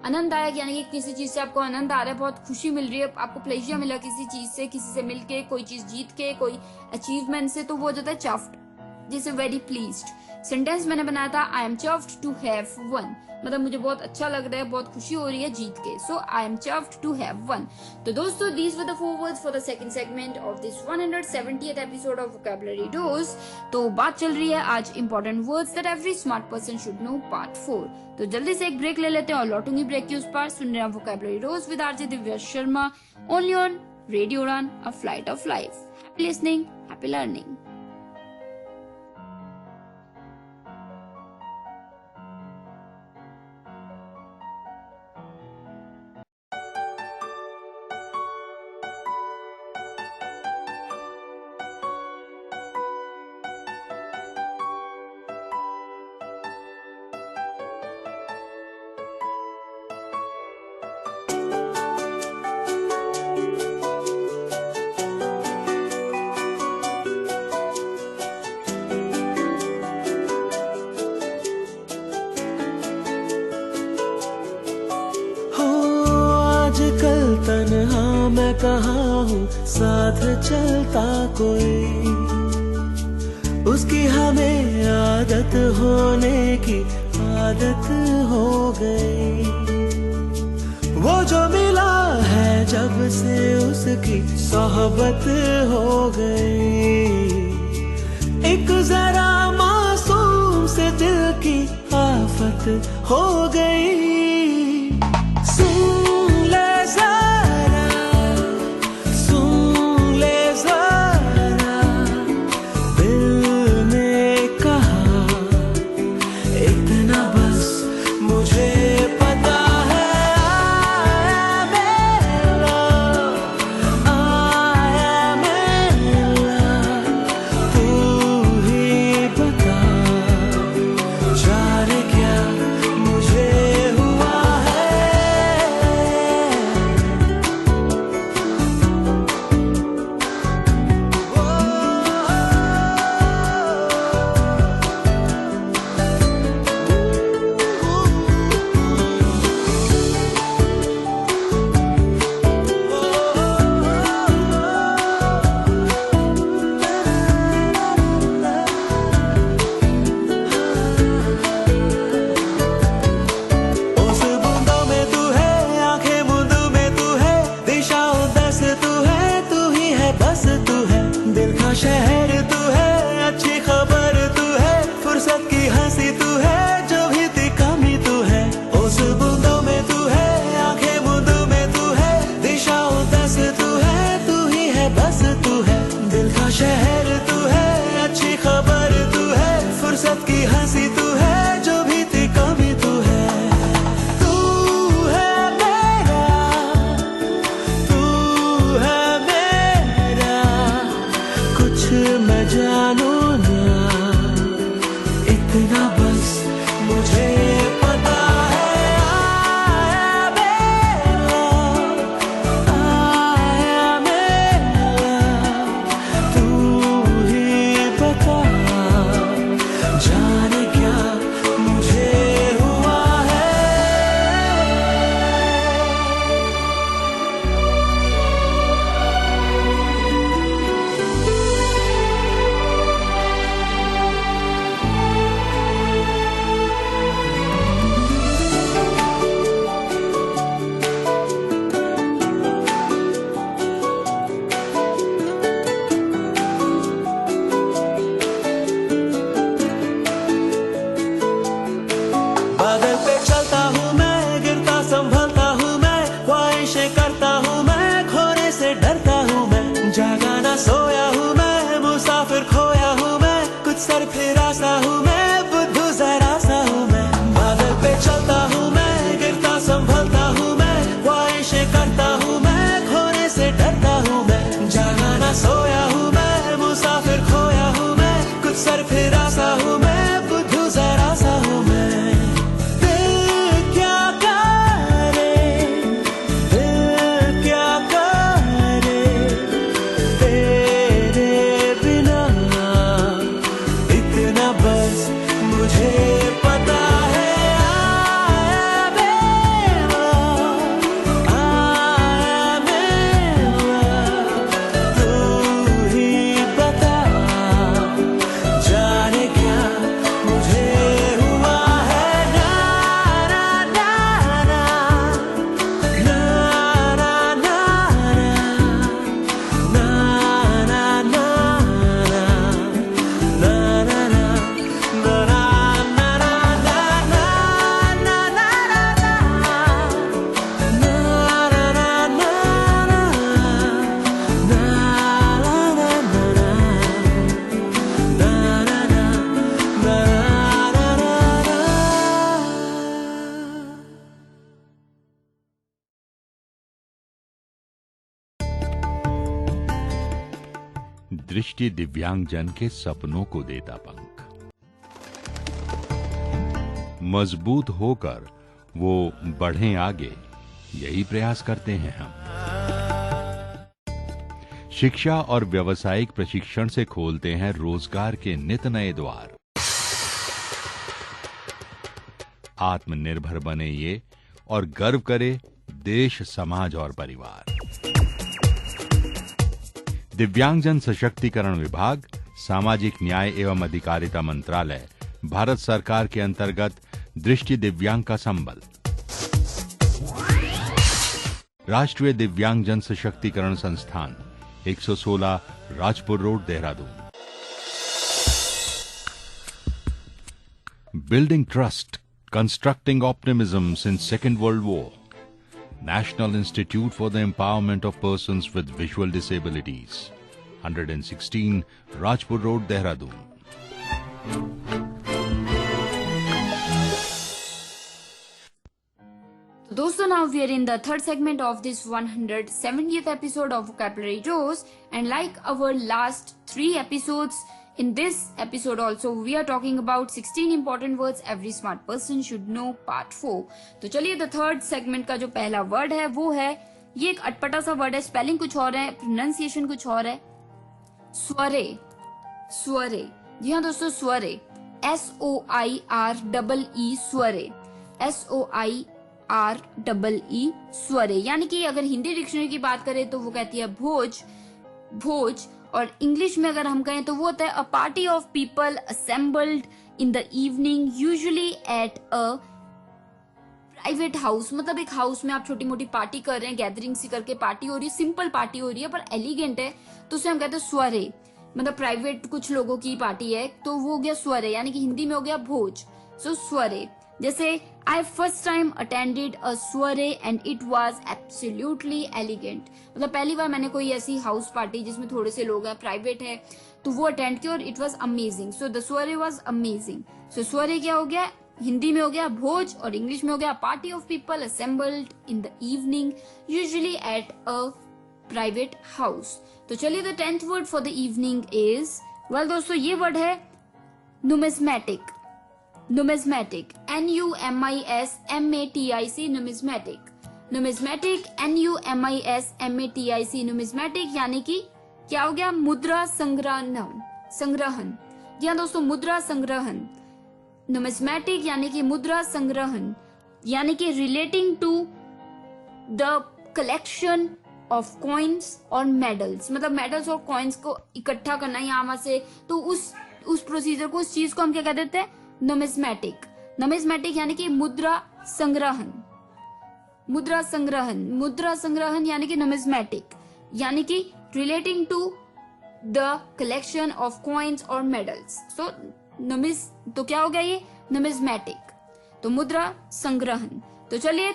आनंददायक यानी कि किसी चीज से आपको आनंद आ रहा है, बहुत खुशी मिल रही है, आपको प्लेजर मिला किसी चीज से, किसी से मिलके, कोई चीज जीत के, कोई अचीवमेंट से, तो वो हो जाता है चफ्ड। जैसे वेरी प्लीज्ड। सेंटेंस मैंने बनाया था I am chuffed to have won, मतलब मुझे बहुत अच्छा लग रहा है, बहुत खुशी हो रही है जीत के। So I am chuffed to have won. तो दोस्तों, these were the 4 words for the second segment of this 170th episode of vocabulary dose. तो बात चल रही है आज important words that every smart person should know, part 4। तो जल्दी से एक ब्रेक ले लेते हैं और लौटूंगी ब्रेक के उस पार। सुन रहे हैं vocabulary dose with RJ Divya Sharma, only on radio Udaan, a flight of life. Happy listening, happy learning. तन्हा मैं कहाँ हूँ, साथ चलता कोई, उसकी हमें आदत होने की आदत हो गई। वो जो मिला है जब से उसकी सोहबत हो गई। एक जरा मासूम से दिल की आफत हो गई। मुझे दृष्टि दिव्यांगजन के सपनों को देता पंख। मजबूत होकर वो बढ़ें आगे, यही प्रयास करते हैं हम। शिक्षा और व्यावसायिक प्रशिक्षण से खोलते हैं रोजगार के नित नए द्वार। आत्मनिर्भर बने ये और गर्व करे देश, समाज और परिवार। दिव्यांगजन सशक्तिकरण विभाग, सामाजिक न्याय एवं अधिकारिता मंत्रालय, भारत सरकार के अंतर्गत दृष्टि दिव्यांग का संबल। राष्ट्रीय दिव्यांगजन सशक्तिकरण संस्थान, 116 Rajpur road, Dehradun. Building trust, constructing optimism since Second World War. National Institute for the Empowerment of Persons with Visual Disabilities, 116 Rajpur Road, Dehradun. दोस्तों, now we are in the third segment of this 170th episode of Vocabulary Dose, and like our last 3 episodes, in this episode also we are talking about 16 important words every smart person should know, part 4. तो चलिए, the third segment का जो पहला word है वो है, ये एक अटपटा सा वर्ड है, स्पेलिंग कुछ और है, प्रोनाउंसिएशन कुछ और है, स्वरे। स्वरे, जी हाँ दोस्तों, स्वरे, SOIREE, स्वरे, SOIREE, स्वरे। यानी कि अगर हिंदी डिक्शनरी की बात करें तो वो कहती है भोज, भोज, और इंग्लिश में अगर हम कहें तो वो होता है a party of people assembled in the evening, usually at a private house. मतलब एक हाउस में आप छोटी मोटी पार्टी कर रहे हैं, गैदरिंग सी करके पार्टी हो रही है, सिंपल पार्टी हो रही है पर एलिगेंट है, तो उसे हम कहते हैं स्वरे। मतलब प्राइवेट कुछ लोगों की पार्टी है तो वो हो गया स्वरे, यानी कि हिंदी में हो गया भोज। सो स्वरे, जैसे I first time attended a soiree and it was absolutely elegant. मतलब पहली बार मैंने कोई ऐसी हाउस पार्टी जिसमें थोड़े से लोग हैं, प्राइवेट है, तो वो अटेंड किया और it was amazing. So the soiree was amazing. So soiree क्या हो गया, हिंदी में हो गया भोज और इंग्लिश में हो गया party of people assembled in the evening, usually at a private house. तो चलिए, the 10th word for the evening is, well दोस्तों ये वर्ड है numismatic. Numismatic, NUMISMATIC, numismatic, numismatic, NUMISMATIC, numismatic, यानी कि क्या हो गया, मुद्रा संग्रहण, संग्रहण। जी हाँ दोस्तों, मुद्रा संग्रहण, numismatic यानी कि मुद्रा संग्रहण, यानी कि relating to the collection of coins और मेडल्स। मतलब मेडल्स और कॉइन्स को इकट्ठा करना यहाँ वहां से, तो उस प्रोसीजर को, उस चीज को हम क्या कह देते हैं, numismatic. numismatic यानी कि मुद्रा संग्रहण, मुद्रा संग्रहण, मुद्रा संग्रहण यानी कि numismatic, यानी कि relating to the collection of coins or medals. So तो क्या हो गया ये, numismatic, तो मुद्रा संग्रहण। तो चलिए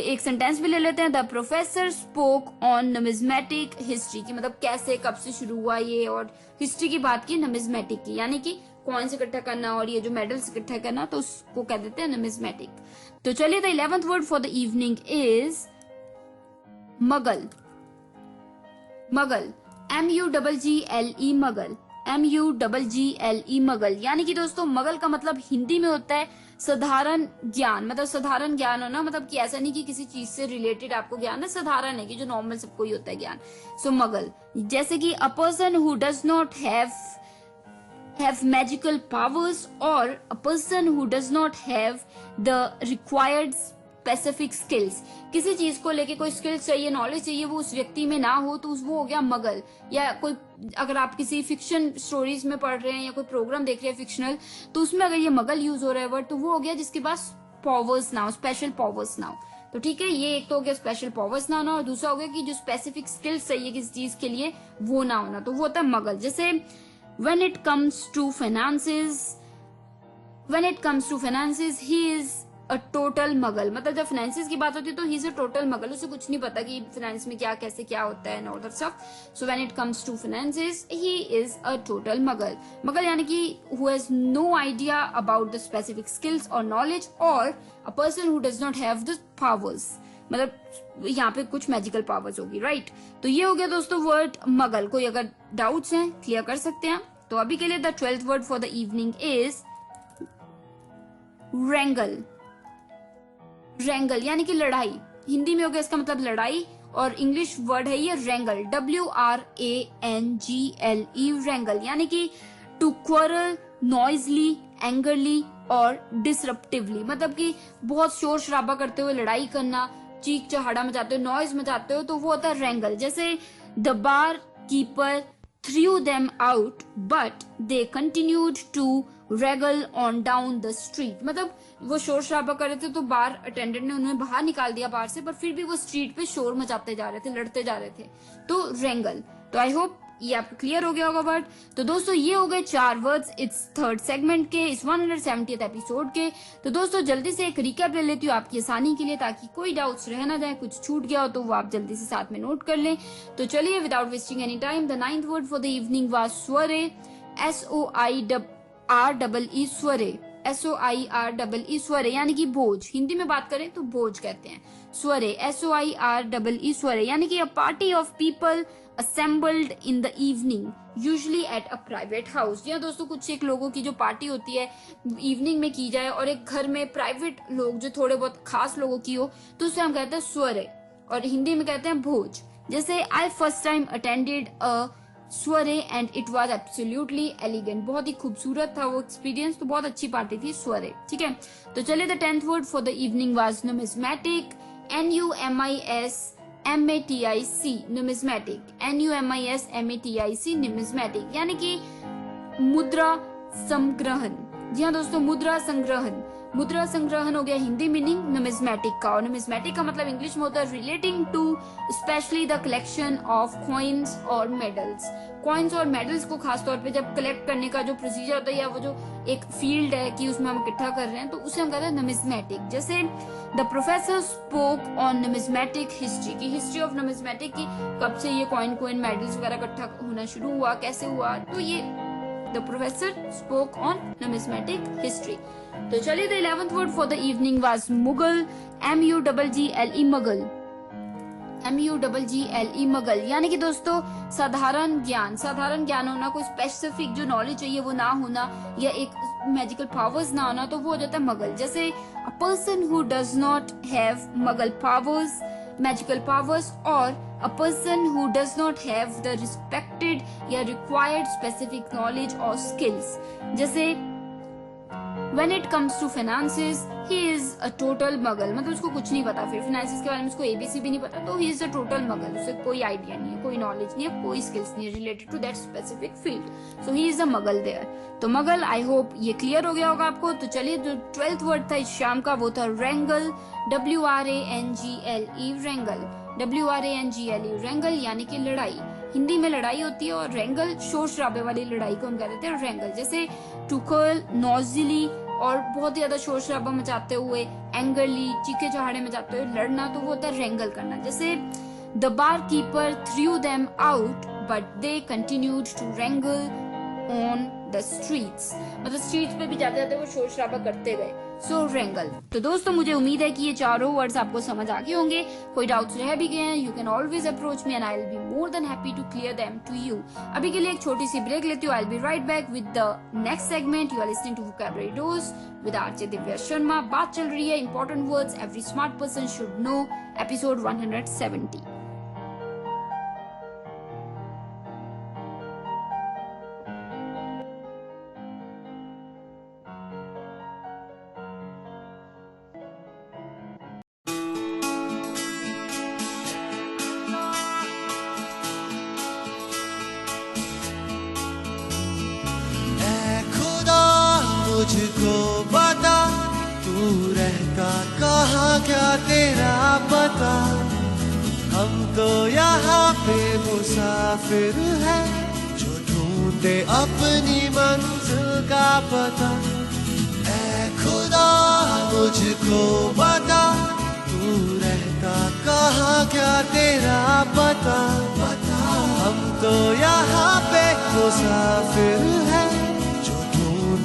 एक सेंटेंस भी ले लेते हैं, the professor spoke on numismatic history की, मतलब कैसे कब से शुरू हुआ ये, और हिस्ट्री की बात की numismatic की, यानी कि कॉइन्स इकट्ठा करना और ये जो मेडल्स इकट्ठा करना, तो उसको कह देते हैं numismatic। तो चलिए, the 11th word for the evening is muggle. Muggle, MUGGLE, muggle, MUGGLE, muggle, यानी कि दोस्तों मगल का मतलब हिंदी में होता है साधारण ज्ञान। मतलब साधारण ज्ञान होना, मतलब कि ऐसा नहीं कि किसी चीज से रिलेटेड आपको ज्ञान है, साधारण है कि जो नॉर्मल सबको ही होता है ज्ञान। सो मगल, जैसे कि a person who does not have magical powers, or a person who does not have the required specific skills. किसी चीज को लेके कोई स्किल्स चाहिए, नॉलेज चाहिए, वो उस व्यक्ति में ना हो, तो वो हो गया मगल। या कोई, अगर आप किसी फिक्शन स्टोरीज में पढ़ रहे हैं या कोई प्रोग्राम देख रहे हैं फिक्शनल, तो उसमें अगर ये मगल यूज हो रहा है वर्ड, तो वो हो गया जिसके पास पावर्स ना हो, स्पेशल पावर्स ना हो। तो ठीक है, ये एक तो हो गया स्पेशल पावर्स ना होना, और दूसरा हो गया कि जो स्पेसिफिक स्किल्स चाहिए किसी चीज के लिए वो ना होना, तो वो होता है मगल। जैसे when it comes to finances, he is a total मगल। मतलब जब फाइनेंसेस की बात होती है तो he is a total मगल, उसे कुछ नहीं पता कि फाइनेंस में क्या कैसे क्या होता है, and all that stuff. So when it comes to finances, he is a total मगल। मगल यानी कि who has no idea about the specific skills or knowledge, or a person who does not have the powers। मतलब यहाँ पे कुछ magical powers होगी, right. तो ये हो गया दोस्तों वर्ड मगल। कोई अगर डाउट्स हैं क्लियर कर सकते हैं। तो अभी के लिए the 12th word for the evening is wrangle. Wrangle यानी कि लड़ाई, हिंदी में हो गया इसका मतलब लड़ाई, और इंग्लिश वर्ड है ये रेंगल, WRANGLE, रेंगल यानी कि टू क्वारल नॉइजली, एंगरली और डिसरप्टिवली, मतलब कि बहुत शोर शराबा करते हुए लड़ाई करना, चीख चहाड़ा मचाते हो, नॉइज मचाते हो, तो वो होता है रेंगल। जैसे the bar keeper threw them out but they continued to wrangle on down the street, मतलब वो शोर शराबा कर रहे थे तो बार अटेंडेंट ने उन्हें बाहर निकाल दिया बार से, पर फिर भी वो स्ट्रीट पे शोर मचाते जा रहे थे, लड़ते जा रहे थे, तो रेंगल। तो आई होप ये आपको क्लियर हो गया होगा वर्ड। तो दोस्तों ये हो गए 4 वर्ड्स इस 3rd सेगमेंट के, इस 170th एपिसोड के। तो दोस्तों जल्दी से एक रिकैप ले लेती हूँ आपकी आसानी के लिए, ताकि कोई डाउट्स रह ना जाए, कुछ छूट गया हो तो वो आप जल्दी से साथ में नोट कर लें। तो चलिए without wasting any time, the 9th word for the evening was soiree, SOIREE soiree, SOIREE soiree यानी कि बोझ, हिंदी में बात करें तो बोझ कहते हैं। स्वरे SOIREE स्वरे यानी कि a party of people assembled in the evening usually at a private house। या दोस्तों कुछ एक लोगों की जो पार्टी होती है इवनिंग में की जाए और एक घर में प्राइवेट लोग जो थोड़े बहुत खास लोगों की हो, तो उसे हम कहते हैं स्वरे, और हिंदी में कहते हैं भोज। जैसे I first time attended a soiree and it was absolutely elegant, बहुत ही खूबसूरत था वो एक्सपीरियंस, तो बहुत अच्छी पार्टी थी स्वरे, ठीक है। तो चलिए the 10th word for the evening was numismatic, NUMISMATIC, numismatic, NUMISMATIC, numismatic यानी कि मुद्रा संग्रहण। जी हाँ दोस्तों, मुद्रा संग्रहण, मुद्रा संग्रहण हो गया हिंदी मीनिंग नुमिस्मैटिक का, और नुमिस्मैटिक का मतलब इंग्लिश में होता है relating to specially the collection of coins और मेडल्स। कॉइन्स और मेडल्स को खासतौर पे जब कलेक्ट करने का जो प्रोसीजर होता है, या वो जो एक फील्ड है कि उसमें हम इकट्ठा कर रहे हैं, तो उसे हम कहते हैं नुमिस्मैटिक। जैसे the professor spoke on numismatic history, की हिस्ट्री ऑफ नुमिस्मैटिक की कब से ये कॉइन मेडल्स वगैरह इकट्ठा होना शुरू हुआ, कैसे हुआ, तो ये the professor spoke on numismatic history. तो चलिए the 11th word for the evening was muggle, MUGGLE muggle, MUGGLE muggle यानी कि दोस्तों साधारण ज्ञान। साधारण ज्ञान होना, कोई स्पेसिफिक जो नॉलेज चाहिए वो ना होना, या एक मैजिकल पावर्स ना होना, तो वो हो जाता है मगल। जैसे a person who does not have muggle powers, magical powers, और a person who does not have the respected या required specific knowledge or skills। जैसे when it comes to finances he is a total muggle, मतलब उसको कुछ नहीं पता, फिर finances के बारे में उसको ABC भी नहीं पता, तो he is a total muggle, उसे कोई आइडिया नहीं है, कोई नॉलेज नहीं है, कोई स्किल्स नहीं है related to that specific field, so he is a muggle there। तो मगल, आई होप ये क्लियर हो गया होगा आपको। तो चलिए जो 12th वर्ड था इस शाम का वो था रेंगल, WRANGLE, रेंगल, WRANGLE, रेंगल यानी कि लड़ाई, हिंदी में लड़ाई होती है, और रेंगल शोर शराबे वाली लड़ाई को हम कह देते हैं रेंगल। जैसे टू कर्ल नॉजिली, और बहुत ज्यादा शोर शराबा मचाते हुए, एंगरली चीखे चहाड़े मचाते हुए लड़ना, तो वो होता है रेंगल करना। जैसे the bar keeper threw them out but they continued to wrangle on the streets, मतलब स्ट्रीट्स पे भी जाते जाते वो शोर शराबा करते गए, सो रेंगल। तो दोस्तों मुझे उम्मीद है कि ये चारों वर्ड्स आपको समझ आ गए होंगे। कोई डाउट्स रह भी गए हैं, you can always approach me and I will be more than happy to clear them to you. अभी के लिए एक छोटी सी ब्रेक लेती हूँ, I will be right back with the next segment. You are listening to vocabulary dose with RJ Divya Sharma. बात चल रही है important words every smart person should know, episode 170। मुझको बता तू रहता कहाँ, क्या तेरा पता, हम तो यहाँ पे मुसाफिर हैं जो ढूंढते अपनी मंजिल का पता। ऐ खुदा मुझको बता तू रहता कहाँ, क्या तेरा पता, हम तो यहाँ पे मुसाफिर हैं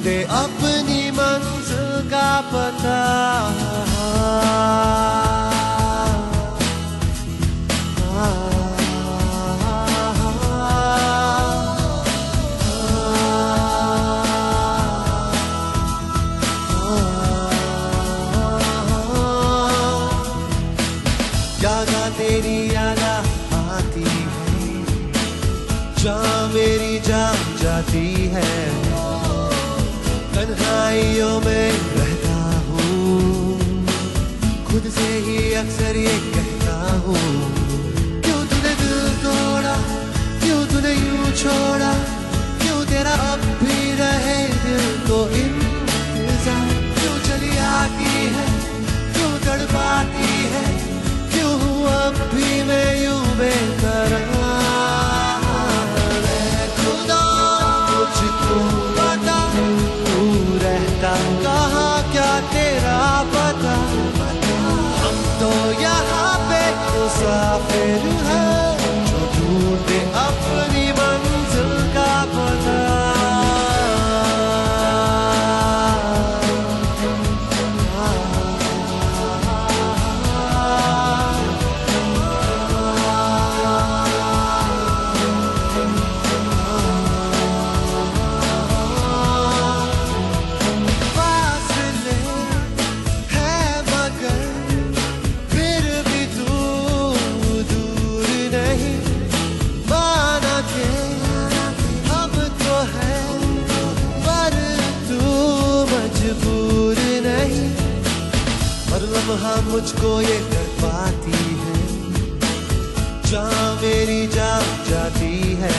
दे अपनी मंजिल का पता। जागा तेरी याद आती है, जहाँ मेरी जान जाती है, तन्हाइयों में रहता हूँ, खुद से ही अक्सर ये कहता हूँ, क्यों तूने दिल तोड़ा, क्यों तूने यूं छोड़ा, क्यों तेरा अब भी रहे दिल को इंतजार, क्यों चली आती है, क्यों तड़पाती है, क्यों हूँ अब भी मैं यूं बेकरार। खुदा मुझको बता, तू रहता कहाँ, क्या तेरा पता, हम तो यहाँ पे मुसाफिर हैं, जो ढूंढे अपनी मंजिल का पता। हाँ मुझको ये कर पाती है, जहाँ मेरी जान जाती है,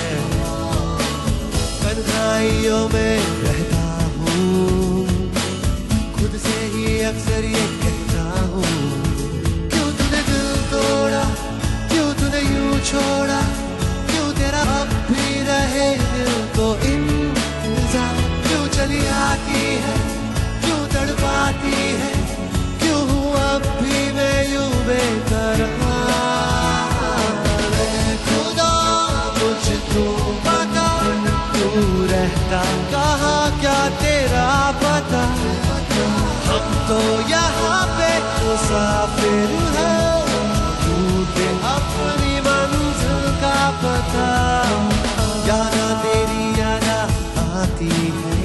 तन्हाइयों में रहता हूँ, खुद से ही अक्सर ये कहता हूँ, क्यों तूने दिल तोड़ा, क्यों तूने यूं छोड़ा, क्यों तेरा अब भी रहे दिल को इंतजार, क्यों चली आती है, क्यों तड़पाती है, अब भी मैं यूं बेकरार। खुदा मुझको बता, तू रहता कहाँ, क्या तेरा पता, हम तो यहाँ पे मुसाफिर हैं, ढूंढे अपनी मंजिल का पता। याद तेरी याद आती है,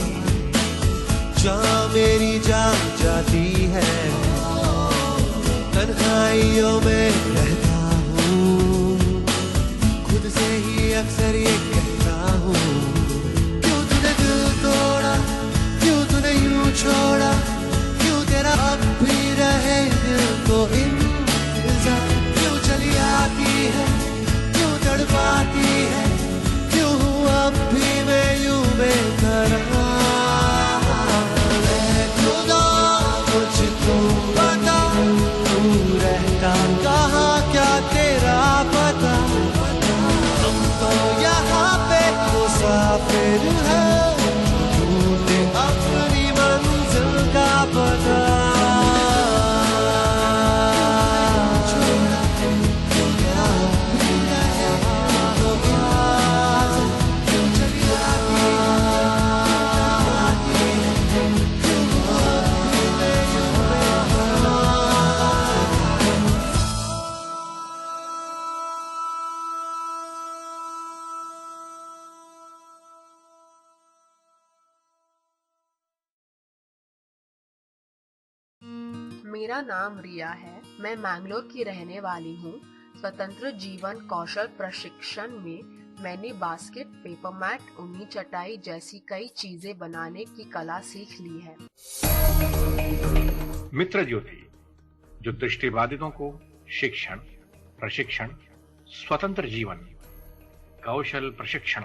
जहाँ मेरी जान जाती है, तन्हाइयों में रहता हूँ, खुद से ही अक्सर ये कहता हूँ, क्यों तूने दिल तोड़ा, क्यों तूने यूं छोड़ा, क्यों तेरा अब भी रहे दिल को इंतजार, क्यों चली आती है, क्यों तड़पाती है, क्यों हूँ अब भी मैं यूं बेकरार। खुदा मुझको बता, रहता कहाँ, क्या तेरा पता, हम तो यहाँ पे मुसाफिर हैं, ढूंढे अपनी मंजिल का पता। मेरा नाम रिया है, मैं मैंगलोर की रहने वाली हूँ। स्वतंत्र जीवन कौशल प्रशिक्षण में मैंने बास्केट, पेपर मैट, ऊनी चटाई जैसी कई चीजें बनाने की कला सीख ली है। मित्र ज्योति, जो दृष्टिबाधितों को शिक्षण, प्रशिक्षण, स्वतंत्र जीवन, कौशल प्रशिक्षण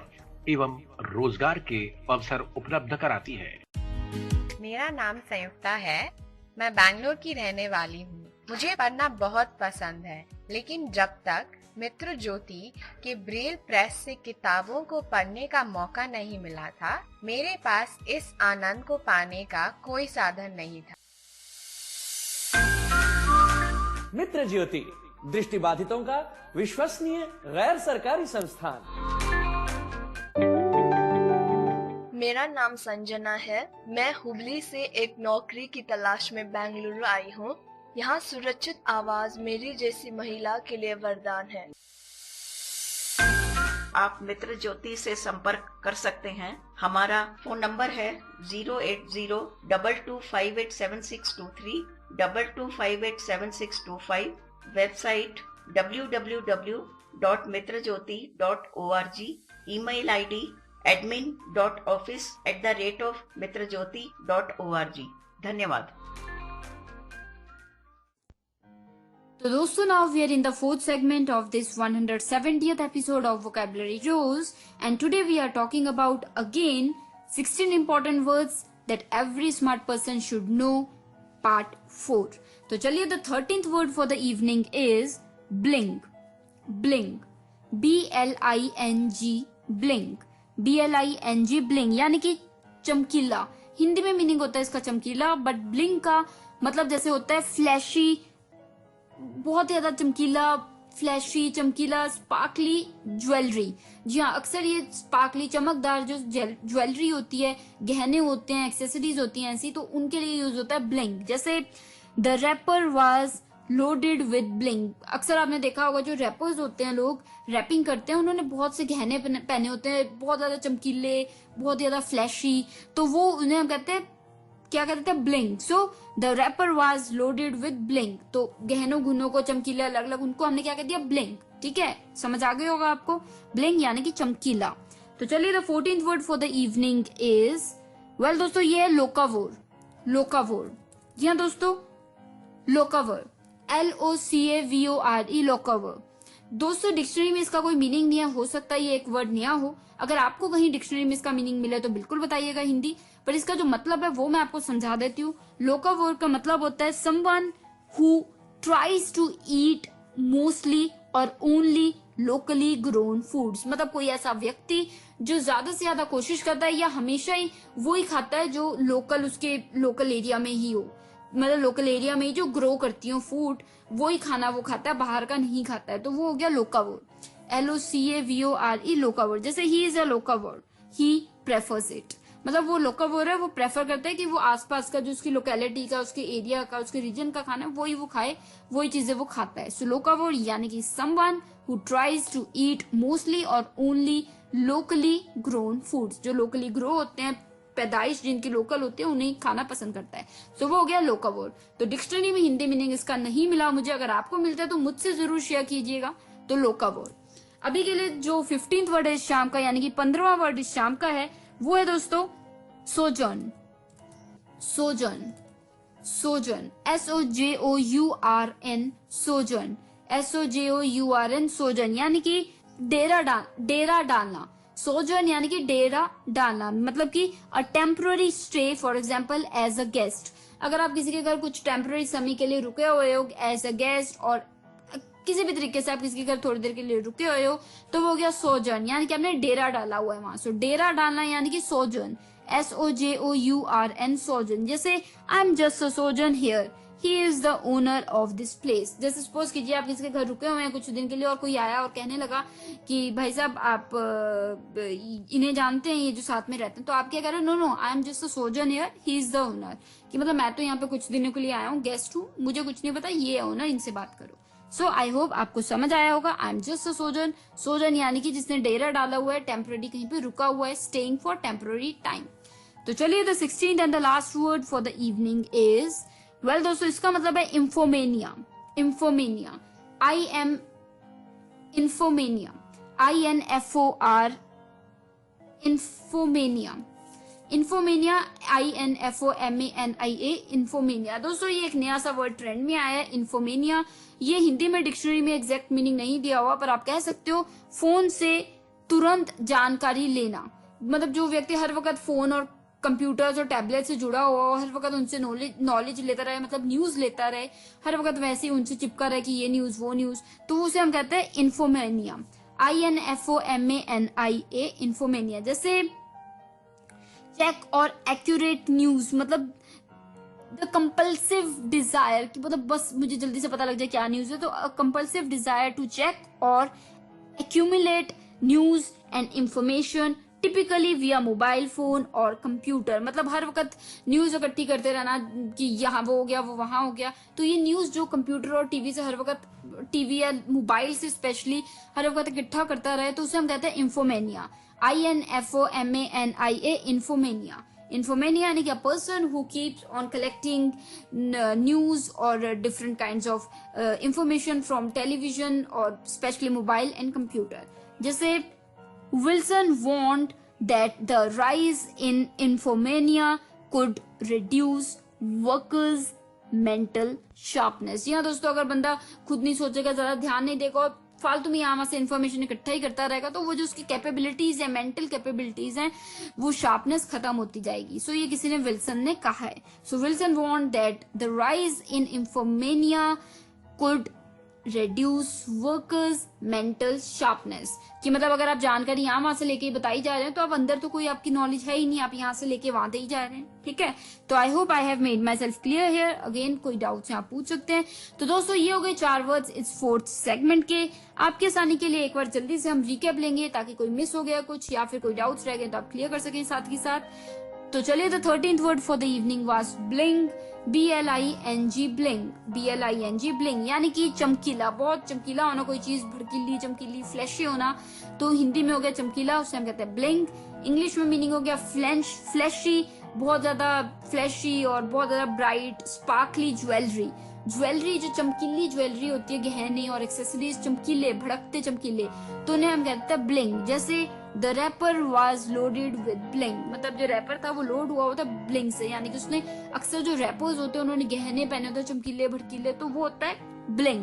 एवं रोजगार के अवसर उपलब्ध कराती है। मेरा नाम संयुक्ता है, मैं बैंगलोर की रहने वाली हूँ। मुझे पढ़ना बहुत पसंद है, लेकिन जब तक मित्र ज्योति के ब्रेल प्रेस से किताबों को पढ़ने का मौका नहीं मिला था, मेरे पास इस आनंद को पाने का कोई साधन नहीं था। मित्र ज्योति, दृष्टिबाधितों का विश्वसनीय गैर सरकारी संस्थान। मेरा नाम संजना है, मैं हुबली से एक नौकरी की तलाश में बेंगलुरु आई हूँ। यहाँ सुरक्षित आवाज मेरी जैसी महिला के लिए वरदान है। आप मित्र ज्योति से संपर्क कर सकते हैं। हमारा फोन नंबर है 08022587623, 22587625। Website www.mitrajyoti.org, email ID admin.office@mitrajyoti.org। धन्यवाद। तो दोस्तों, now we are in the fourth segment of this 170th episode of Vocabulary Rose, and today we are talking about again 16 important words that every smart person should know, part 4. तो चलिए, the 13th word for the evening is bling. Bling, B-L-I-N-G, bling, B-L-I-N-G, bling यानी कि चमकीला। हिंदी में meaning होता है इसका चमकीला, बट ब्लिंग का मतलब जैसे होता है फ्लैशी, बहुत ज्यादा चमकीला, फ्लैशी, चमकीला, स्पार्कली ज्वेलरी। जी हाँ, अक्सर ये स्पार्कली चमकदार जो ज्वेलरी होती है, गहने होते हैं, एक्सेसरीज होती हैं ऐसी, तो उनके लिए यूज होता है ब्लिंग। जैसे the rapper was loaded with bling. अक्सर आपने देखा होगा जो रैपर्स होते हैं, लोग रैपिंग करते हैं, उन्होंने बहुत से गहने पहने होते हैं, बहुत ज्यादा चमकीले, बहुत ज्यादा फ्लैशी, तो वो उन्हें हम कहते हैं, क्या कहते हैं, bling. So the rapper was loaded with bling, तो गहनों गुनों को चमकीले अलग अलग, उनको हमने क्या कह दिया, ब्लिंग। ठीक है, समझ आ गई होगा आपको, ब्लिंग यानी कि चमकीला। तो चलिए, the 14th word for the evening is, well दोस्तों, ये है लोकावोर। लोकावोर, जी हाँ दोस्तों, लोकावोर, LOCAVORE, लोकावोर। दोस्तों, डिक्शनरी में इसका कोई मीनिंग नहीं है, हो सकता है ये एक वर्ड नया हो। अगर आपको कहीं डिक्शनरी में इसका मीनिंग मिले तो बिल्कुल बताइएगा हिंदी, पर इसका जो मतलब है वो मैं आपको समझा देती हूँ। लोकावोर का मतलब होता है someone who tries to eat mostly और ओनली लोकली ग्रोन फूड्स। मतलब कोई ऐसा व्यक्ति जो ज्यादा से ज्यादा कोशिश करता है या हमेशा ही वो ही खाता है जो लोकल, उसके लोकल एरिया में ही हो, मतलब लोकल एरिया में ही जो ग्रो करती हो फूड, वो ही खाना वो खाता है, बाहर का नहीं खाता है, तो वो हो गया लोकावोर, LOCAVORE, लोकावोर। जैसे he is a locavore, he prefers it, मतलब वो लोकावोर है, वो प्रेफर करता है कि वो आसपास का जो उसकी लोकेलिटी का, उसके एरिया का, उसके रीजन का खाना है वही वो खाए, वही चीजें वो खाता है। सो लोकावोर यानी कि someone who tries to eat mostly और ओनली लोकली ग्रोन फूड्स, जो लोकली ग्रो होते हैं, पैदाइश जिनकी लोकल होती है, उन्हें खाना पसंद करता है। सो वो हो गया लोकावोर। तो डिक्शनरी में हिंदी मीनिंग इसका नहीं मिला मुझे, अगर आपको मिलता है तो मुझसे जरूर शेयर कीजिएगा। तो लोकावोर। अभी के लिए जो 15th वर्ड है इस शाम का, यानी कि 15वां वर्ड इस शाम का है, वो है दोस्तों sojourn. Sojourn, sojourn, SOJOURN, sojourn, SOJOURN, sojourn यानी कि डेरा डालना। सोजर्न यानी कि डेरा डालना, मतलब कि a temporary stay, for example as a guest. अगर आप किसी के घर कुछ टेम्पररी समय के लिए रुके हुए हो एज अ गेस्ट, और किसी भी तरीके से आप किसी के घर थोड़ी देर के लिए रुके हुए हो, तो वो हो गया सोजर्न, यानी कि आपने डेरा डाला हुआ है वहां। सो डेरा डालना यानी कि सोजर्न, SOJOURN, सोजर्न। जैसे I am just a sojourn here, he is the owner of this place. जैसे सपोज कीजिए आप किसी के घर रुके हुए हैं कुछ दिन के लिए, और कोई आया और कहने लगा कि भाई साहब आप इन्हें जानते हैं, ये जो साथ में रहते हैं, तो आप क्या कह रहे हो, no no, I am just a sojourn here, he is the owner, कि मतलब मैं तो यहाँ पे कुछ दिनों के लिए आया हूँ, गेस्ट हूँ, मुझे कुछ नहीं पता, ये ओनर, इनसे बात करो। सो आई होप आपको समझ आया होगा। आई am just a sojourn, sojourn यानी कि जिसने डेरा डाला हुआ है, टेम्पररी कहीं पे रुका हुआ है, स्टेइंग फॉर टेम्पररी टाइम। तो चलिए, the 16th and the last word for the evening is, well दोस्तों, इसका मतलब है इंफोमेनिया। इंफोमेनिया, इंफोमेनिया, INFOR, इंफोमेनिया, इंफोमेनिया, INFOMANIA, इंफोमेनिया। दोस्तों, ये एक नया सा वर्ड ट्रेंड में आया है, इंफोमेनिया। ये हिंदी में डिक्शनरी में एग्जैक्ट मीनिंग नहीं दिया हुआ, पर आप कह सकते हो फोन से तुरंत जानकारी लेना। मतलब जो व्यक्ति हर वक्त फोन और कंप्यूटर्स और टैबलेट से जुड़ा हुआ हो, हर वक्त उनसे नॉलेज लेता रहे, मतलब न्यूज लेता रहे, हर वक्त वैसे ही उनसे चिपका रहे कि ये न्यूज वो न्यूज, तो उसे हम कहते हैं इंफोमेनिया, INFOMANIA, इंफोमेनिया। जैसे चेक और एक्यूरेट न्यूज, मतलब द कंपल्सिव डिजायर, कि मतलब बस मुझे जल्दी से पता लग जाए क्या न्यूज है, तो कंपल्सिव डिजायर टू चेक और accumulate news and information typically विया मोबाइल फोन और कंप्यूटर। मतलब हर वक्त न्यूज इकट्ठी करते रहना कि यहाँ वो हो गया, वो वहां हो गया। तो ये न्यूज जो कंप्यूटर और टीवी से हर वक्त, टीवी या मोबाइल से स्पेशली हर वक्त इकट्ठा करता रहे, तो उसे हम कहते हैं इंफोमेनिया, INFOMANIA, इंफोमेनिया। Infomania यानी कि a person who keeps on collecting news or different kinds of information from television or especially mobile and computer. जैसे Wilson warned that the rise in infomania could reduce workers' mental sharpness. जी हाँ दोस्तों, अगर बंदा खुद नहीं सोचेगा, ज्यादा ध्यान नहीं देगा और फालतू में यहाँ से इन्फॉर्मेशन इकट्ठा ही करता रहेगा, तो वो जो उसकी कैपेबिलिटीज है, मेंटल कैपेबिलिटीज हैं, वो शार्पनेस खत्म होती जाएगी. सो ये किसी ने विल्सन ने कहा है. So Wilson want that the rise in infomania could reduce workers mental sharpness. कि मतलब अगर आप जानकारी यहाँ वहां से लेके बताई जा रहे हैं तो अब अंदर तो कोई आपकी नॉलेज है ही नहीं, आप यहाँ से लेके वहां दे ही जा रहे हैं. ठीक है, तो आई hope I have made myself clear here. Again कोई डाउट्स आप पूछ सकते हैं. तो दोस्तों ये हो गए 4 वर्ड्स इस 4th सेगमेंट के. आपके आसानी के लिए एक बार जल्दी से हम रिकैप लेंगे ताकि कोई मिस हो गया कुछ या फिर कोई डाउट्स रह गए तो आप क्लियर कर सकें साथ ही साथ. तो चलिए, the 13th word for the evening was bling. BLING bling. BLING bling यानी कि चमकीला, बहुत चमकीला होना, कोई चीज भड़कीली, चमकीली, फ्लैशी होना. तो हिंदी में हो गया चमकीला, उससे हम कहते हैं ब्लिंग. इंग्लिश में मीनिंग हो गया फ्लैशी, बहुत ज्यादा फ्लैशी और बहुत ज्यादा ब्राइट स्पार्कली ज्वेलरी. ज्वेलरी जो चमकीली ज्वेलरी होती है, गहने और एक्सेसरीज चमकीले, भड़कते चमकीले, तो उन्हें हम कहते हैं ब्लिंग. जैसे the rapper was loaded with bling, मतलब जो रैपर था वो लोड हुआ होता ब्लिंग से, यानी कि उसने अक्सर जो रैपर्स होते हैं उन्होंने गहने पहने होते हैं चमकीले भड़कीले, तो वो होता है ब्लिंग.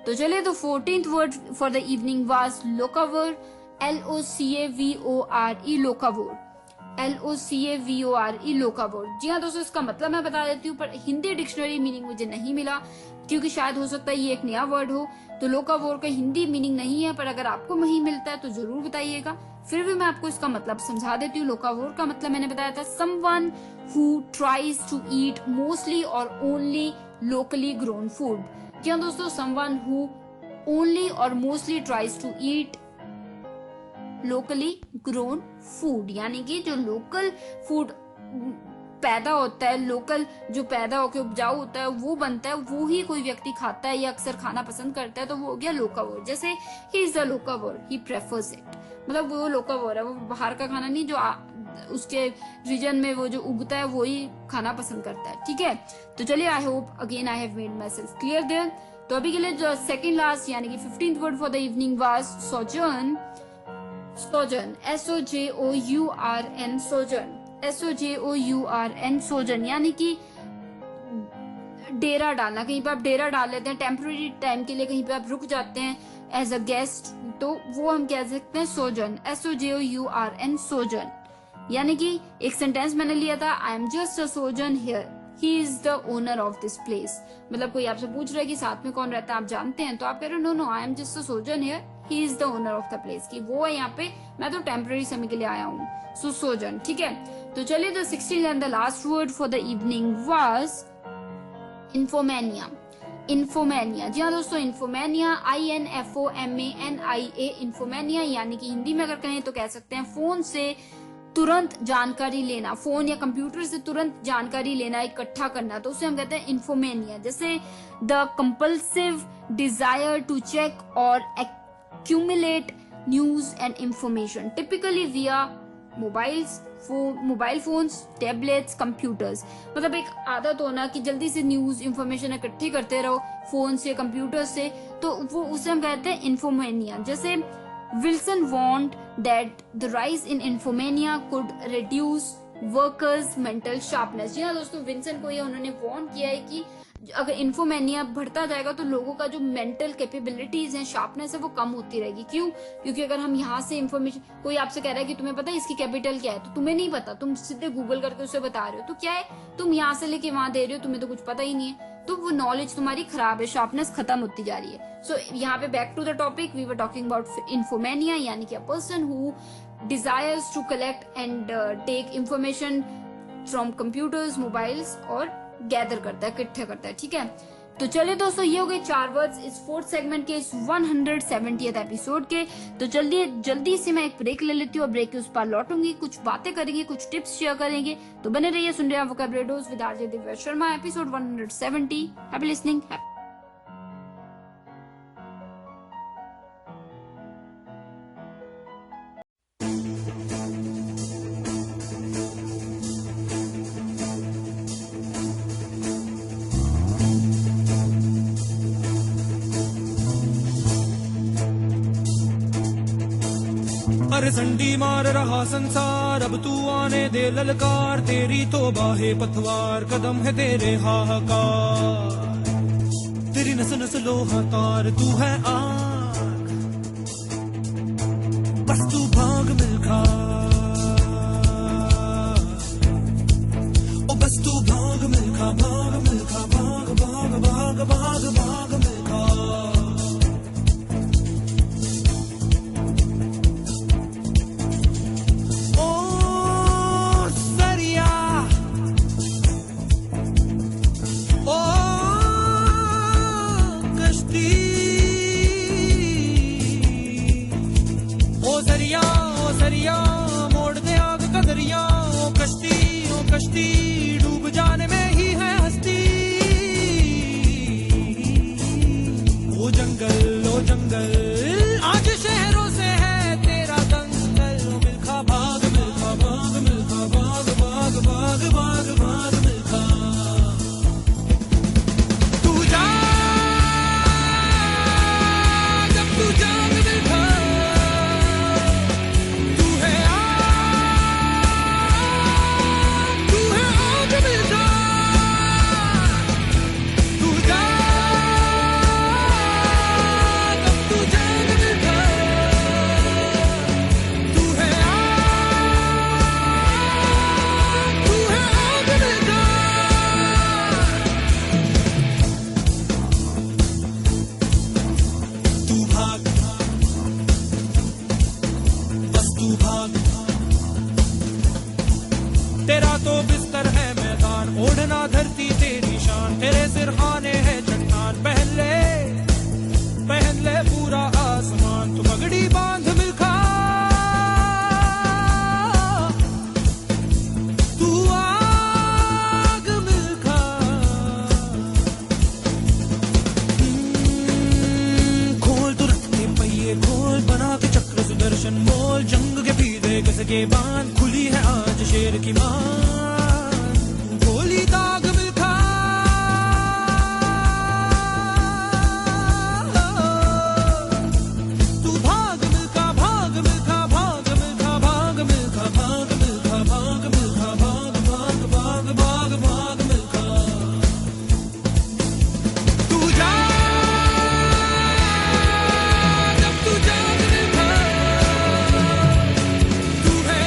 तो चलिए, तो 14th word for the evening was locavore. LOCAVORE locavore. LOCAVORE locavore. जी हाँ दोस्तों, इसका मतलब मैं बता देती हूँ, पर हिंदी डिक्शनरी मीनिंग मुझे नहीं मिला क्योंकि शायद हो सकता है ये एक नया वर्ड हो. तो लोकावोर का हिंदी मीनिंग नहीं है, पर अगर आपको नहीं मिलता है तो जरूर बताइएगा. फिर भी मैं आपको इसका मतलब समझा देती हूँ. लोकावोर का मतलब मैंने बताया था someone who tries to eat mostly और ओनली लोकली ग्रोन फूड. जी हाँ दोस्तों, समवन हु ओनली और mostly tries to eat locally grown food, यानी कि जो लोकल फूड पैदा होता है, लोकल जो पैदा होकर उपजाऊ होता है वो बनता है, वो ही कोई व्यक्ति खाता है या अक्सर खाना पसंद करता है, तो वो हो गया लोकावोर. जैसे he is the locavore, he prefers it, मतलब वो लोकावोर है, वो बाहर का खाना नहीं, जो उसके रीजन में वो जो उगता है वो ही खाना पसंद करता है. ठीक है, तो चलिए, I hope again I have made myself clear there. तो अभी के लिए जो सेकंड लास्ट यानी कि 15th word for the evening was sojourn. Sojourn, SOJOURN sojourn. SOJOURN sojourn यानी कि डेरा डालना. कहीं पे आप डेरा डाल लेते हैं टेम्पररी टाइम के लिए, कहीं पे आप रुक जाते हैं एज अ गेस्ट, तो वो हम कह सकते हैं सोजर्न. SOJOURN सोजर्न यानी कि एक सेंटेंस मैंने लिया था, I am just a sojourn here, he is the owner of this place. मतलब कोई आपसे पूछ रहा है कि साथ में कौन रहता है, आप जानते हैं, तो आप कह रहे हो no, I am just a sojourn here, he is the owner of the place, कि वो है यहाँ पे, मैं तो टेम्पररी समय के लिए आया हूँ. So sojourn. ठीक है, तो चलिए, the 16th and the last word for the evening was infomania. Infomania, जी हाँ दोस्तों, इंफोमेनिया INFOMANIA इंफोमेनिया यानी कि हिंदी में अगर कहें तो कह सकते हैं फोन से तुरंत जानकारी लेना, फोन या कंप्यूटर से तुरंत जानकारी लेना, इकट्ठा करना, तो उसे हम कहते हैं इंफोमेनिया. जैसे the compulsive desire to check और accumulate news and information typically via mobile phones, tablets, computers. मतलब एक आदत होना कि जल्दी से न्यूज इंफॉर्मेशन इकट्ठी करते रहो फोन से, कंप्यूटर से, तो वो उसे हम कहते हैं इंफोमेनिया. जैसे Wilson want that the rise in infomania could reduce workers mental sharpness. जी हाँ दोस्तों, विल्सन को ये उन्होंने वार्न किया है कि अगर इन्फोमेनिया बढ़ता जाएगा तो लोगों का जो मेंटल कैपेबिलिटीज है, शार्पनेस है, वो कम होती रहेगी. क्यों? क्योंकि अगर हम यहाँ से इन्फॉर्मेशन, कोई आपसे कह रहा है कि तुम्हें पता है इसकी कैपिटल क्या है, तो तुम्हें नहीं पता, तुम सीधे गूगल करके उसे बता रहे हो, तो क्या है, तुम यहाँ से लेके वहां दे रहे हो, तुम्हें तो कुछ पता ही नहीं है, तो वो नॉलेज तुम्हारी खराब है, शार्पनेस खत्म होती जा रही है. सो यहाँ पे back to the topic, we were talking about infomania यानी कि a person who desires to collect and take information from computers, mobiles और गैदर करता है, इकट्ठा करता है. ठीक है, तो चलिए दोस्तों, ये हो गए 4 वर्ड्स इस 4th सेगमेंट के, इस 170th एपिसोड के. तो जल्दी से मैं एक ब्रेक ले लेती हूँ और ब्रेक के उस पर लौटूंगी, कुछ बातें करेंगे, कुछ टिप्स शेयर करेंगे. तो बने रहिए, सुन रहे हैं vocabulary with RJ Divya Sharma, episode 170. Happy listening. मार संडी मार रहा संसार, अब तू आने दे ललकार, तेरी तौबा है पतवार, कदम है तेरे हाहाकार, तेरी नस नस लोहा तार, तू है आग, बस तू भाग मिल्खा, ओ बस तू भाग मिल्खा, भाग मिल्खा, भाग भाग भाग भाग भाग मिल्खा। कश्ती डूब जाने में ही है हस्ती, ओ जंगल आज शहरों से है तेरा दंगल, मिल्खा भाग मिल्खा भाग मिल्खा भाग भाग भाग भाग भाग मिल्खा। तू जा जब तू जाग मिल्खा, तू है तेरा तो बिस्तर है मैदान, ओढ़ना धरती तेरी शान, तेरे सिरहाने है चट्टान, पहन ले पूरा आसमान, तू पगड़ी बांध मिल्खा, तू आग मिल्खा, खोल तू रथ के पहिए खोल, बना के चक्र सुदर्शन बोल, जंग के पीछे कस के बांध, खुली है आज शेर की मान, गोली दाग मिल्खा, तू भाग मिल्खा भाग मिल्खा भाग मिल्खा भाग मिल्खा भाग मिल्खा भाग मिल्खा भाग भाग भाग भाग भाग मिल्खा। तू जा जब तू जाग मिल्खा, तू है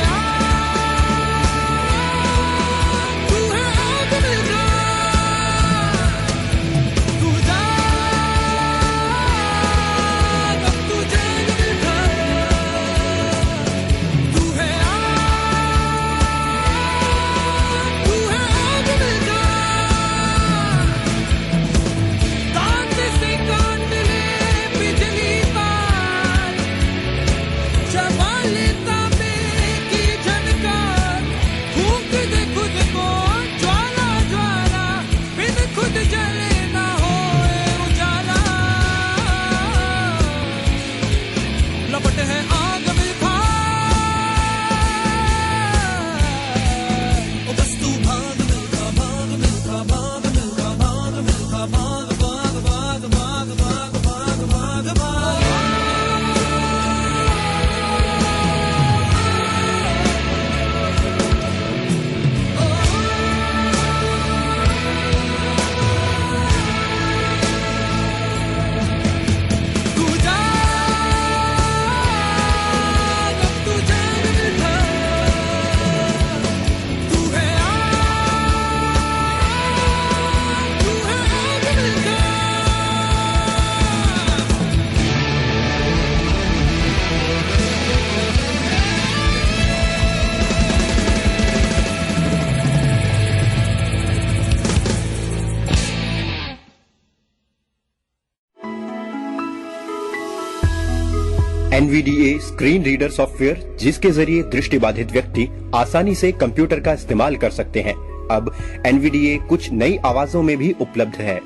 NVDA स्क्रीन रीडर सॉफ्टवेयर जिसके जरिए दृष्टिबाधित व्यक्ति आसानी से कंप्यूटर का इस्तेमाल कर सकते हैं, अब NVDA कुछ नई आवाजों में भी उपलब्ध है।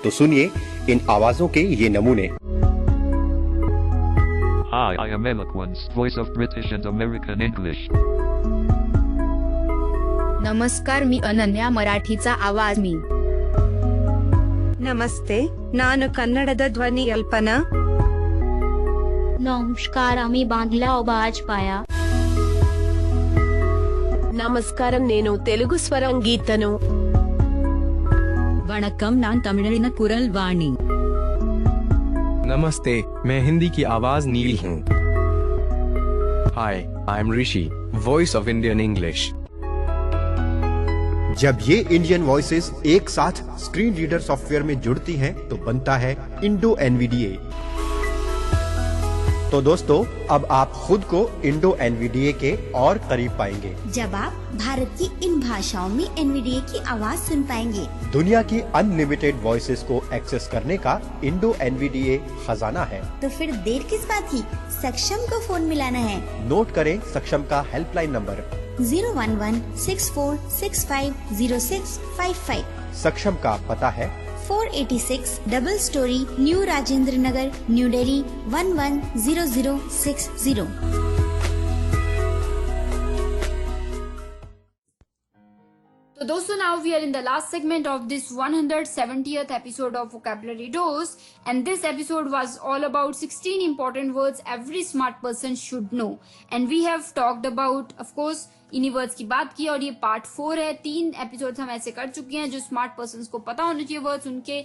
तो सुनिए इन आवाजों के ये नमूने। Hi, I am Eloquence, voice of British and American English. नमस्कार, मी अनन्या, मराठीचा आवाज मी. ನಮಸ್ತೆ, ನಾನು ಕನ್ನಡದ ಧ್ವನಿ ಅಲ್ಪನಾ. নমস্কার, আমি বাংলা আওয়াজ পায়া। నమస్కారం, నేను తెలుగు స్వరం గీతను. வணக்கம், நான் தமிழின குரல் வாணி. नमस्ते, मैं हिंदी की आवाज नील हूँ. Hi, I am Rishi, voice of Indian English. जब ये इंडियन वॉइसेस एक साथ स्क्रीन रीडर सॉफ्टवेयर में जुड़ती हैं तो बनता है इंडो एनवीडीए। तो दोस्तों, अब आप खुद को इंडो एनवीडीए के और करीब पाएंगे जब आप भारत की इन भाषाओं में एनवीडीए की आवाज सुन पाएंगे। दुनिया की अनलिमिटेड वॉइसेस को एक्सेस करने का इंडो एनवीडीए खजाना है। तो फिर देर किस बात की, सक्षम को फोन मिलाना है। नोट करें सक्षम का हेल्पलाइन नंबर 01164650655। सक्षम का पता है 486 double storey new Rajendra Nagar, new Delhi 110060। तो दोस्तों, now we are in the last segment of this 170th episode of Vocabulary Dose, and this episode was all about 16 important words every smart person should know, and we have talked about, of course, इन्हीं words की बात की, और ये part 4 है। 3 episodes हम ऐसे कर चुके हैं जो स्मार्ट पर्सन्स को पता होने चाहिए वर्ड्स उनके।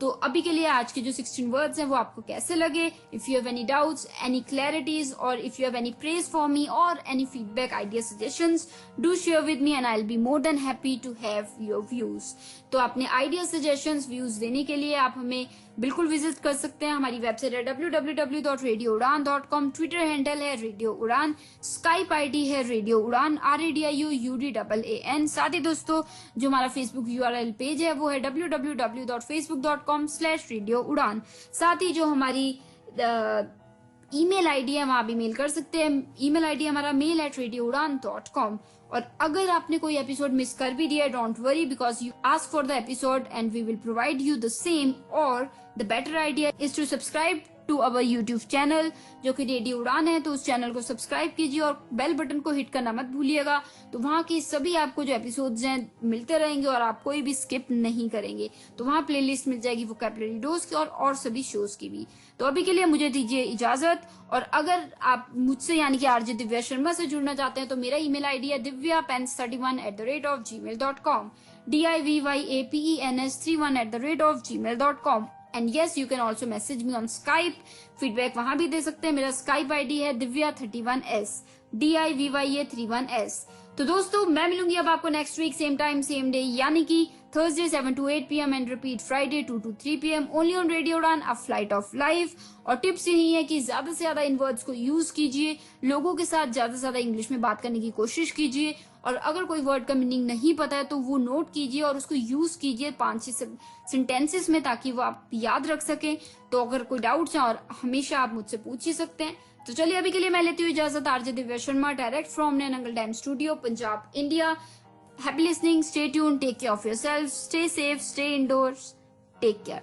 तो अभी के लिए आज के जो 16 वर्ड्स हैं वो आपको कैसे लगे? If you have any doubts, any clarities, और if you have any praise for me और any feedback, idea, suggestions, do share with me and I will be more than happy to have your views. तो अपने idea, suggestions, views देने के लिए आप हमें बिल्कुल विजिट कर सकते हैं। हमारी वेबसाइट है www.radioudan.com, ट्विटर हैंडल है रेडियो उड़ान, स्काइप आईडी है रेडियो उड़ान RADIOUDAAN। साथ ही दोस्तों, जो हमारा फेसबुक URL पेज है वो है www.facebook.com/radioudan। साथ ही जो हमारी ईमेल आईडी है वहां भी मेल कर सकते हैं। ईमेल आईडी हमारा mail@radioudan.com। और अगर आपने कोई एपिसोड मिस कर भी दिया, don't worry, because you ask for the episode and we will provide you the same, और the better idea is to subscribe to our YouTube channel जो कि रेडियो उड़ान है। तो उस चैनल को सब्सक्राइब कीजिए और बेल बटन को हिट करना मत भूलिएगा। तो वहाँ के सभी आपको जो एपिसोड्स हैं मिलते रहेंगे और आप कोई भी स्किप नहीं करेंगे। तो वहाँ प्लेलिस्ट मिल जाएगी वोकैबुलरी डोज की और सभी शोज की भी। तो अभी के लिए मुझे दीजिए इजाजत, और अगर आप मुझसे यानी कि आरजे दिव्या शर्मा से जुड़ना चाहते हैं तो मेरा ईमेल आईडी है divyapens31@gmail.com, DIVYAPENS31@gmail.com। And yes, you can also message me on Skype. Feedback वहां भी दे सकते हैं। मेरा स्काइप आईडी है divya31s, DIVYA31s। तो दोस्तों, मैं मिलूंगी अब आपको next week same time same day, यानी कि Thursday 7 to 8 PM and repeat Friday 2 to 3 PM only on radio Udaan, a flight of life. और टिप्स यही है कि ज्यादा से ज्यादा इन वर्ड्स को यूज कीजिए, लोगों के साथ ज्यादा से ज्यादा इंग्लिश में बात करने की कोशिश कीजिए, और अगर कोई वर्ड का मीनिंग नहीं पता है तो वो नोट कीजिए और उसको यूज कीजिए 5-6 सेंटेंसेस में, ताकि वो आप याद रख सकें। तो अगर कोई डाउट्स हैं, और हमेशा आप मुझसे पूछ ही सकते हैं। तो चलिए अभी के लिए मैं लेती हूँ इजाजत। RJ Divya Sharma, direct from Nangal dam studio, Punjab, India. Happy listening, stay tuned, take care of yourselves, stay safe, stay indoors, take care.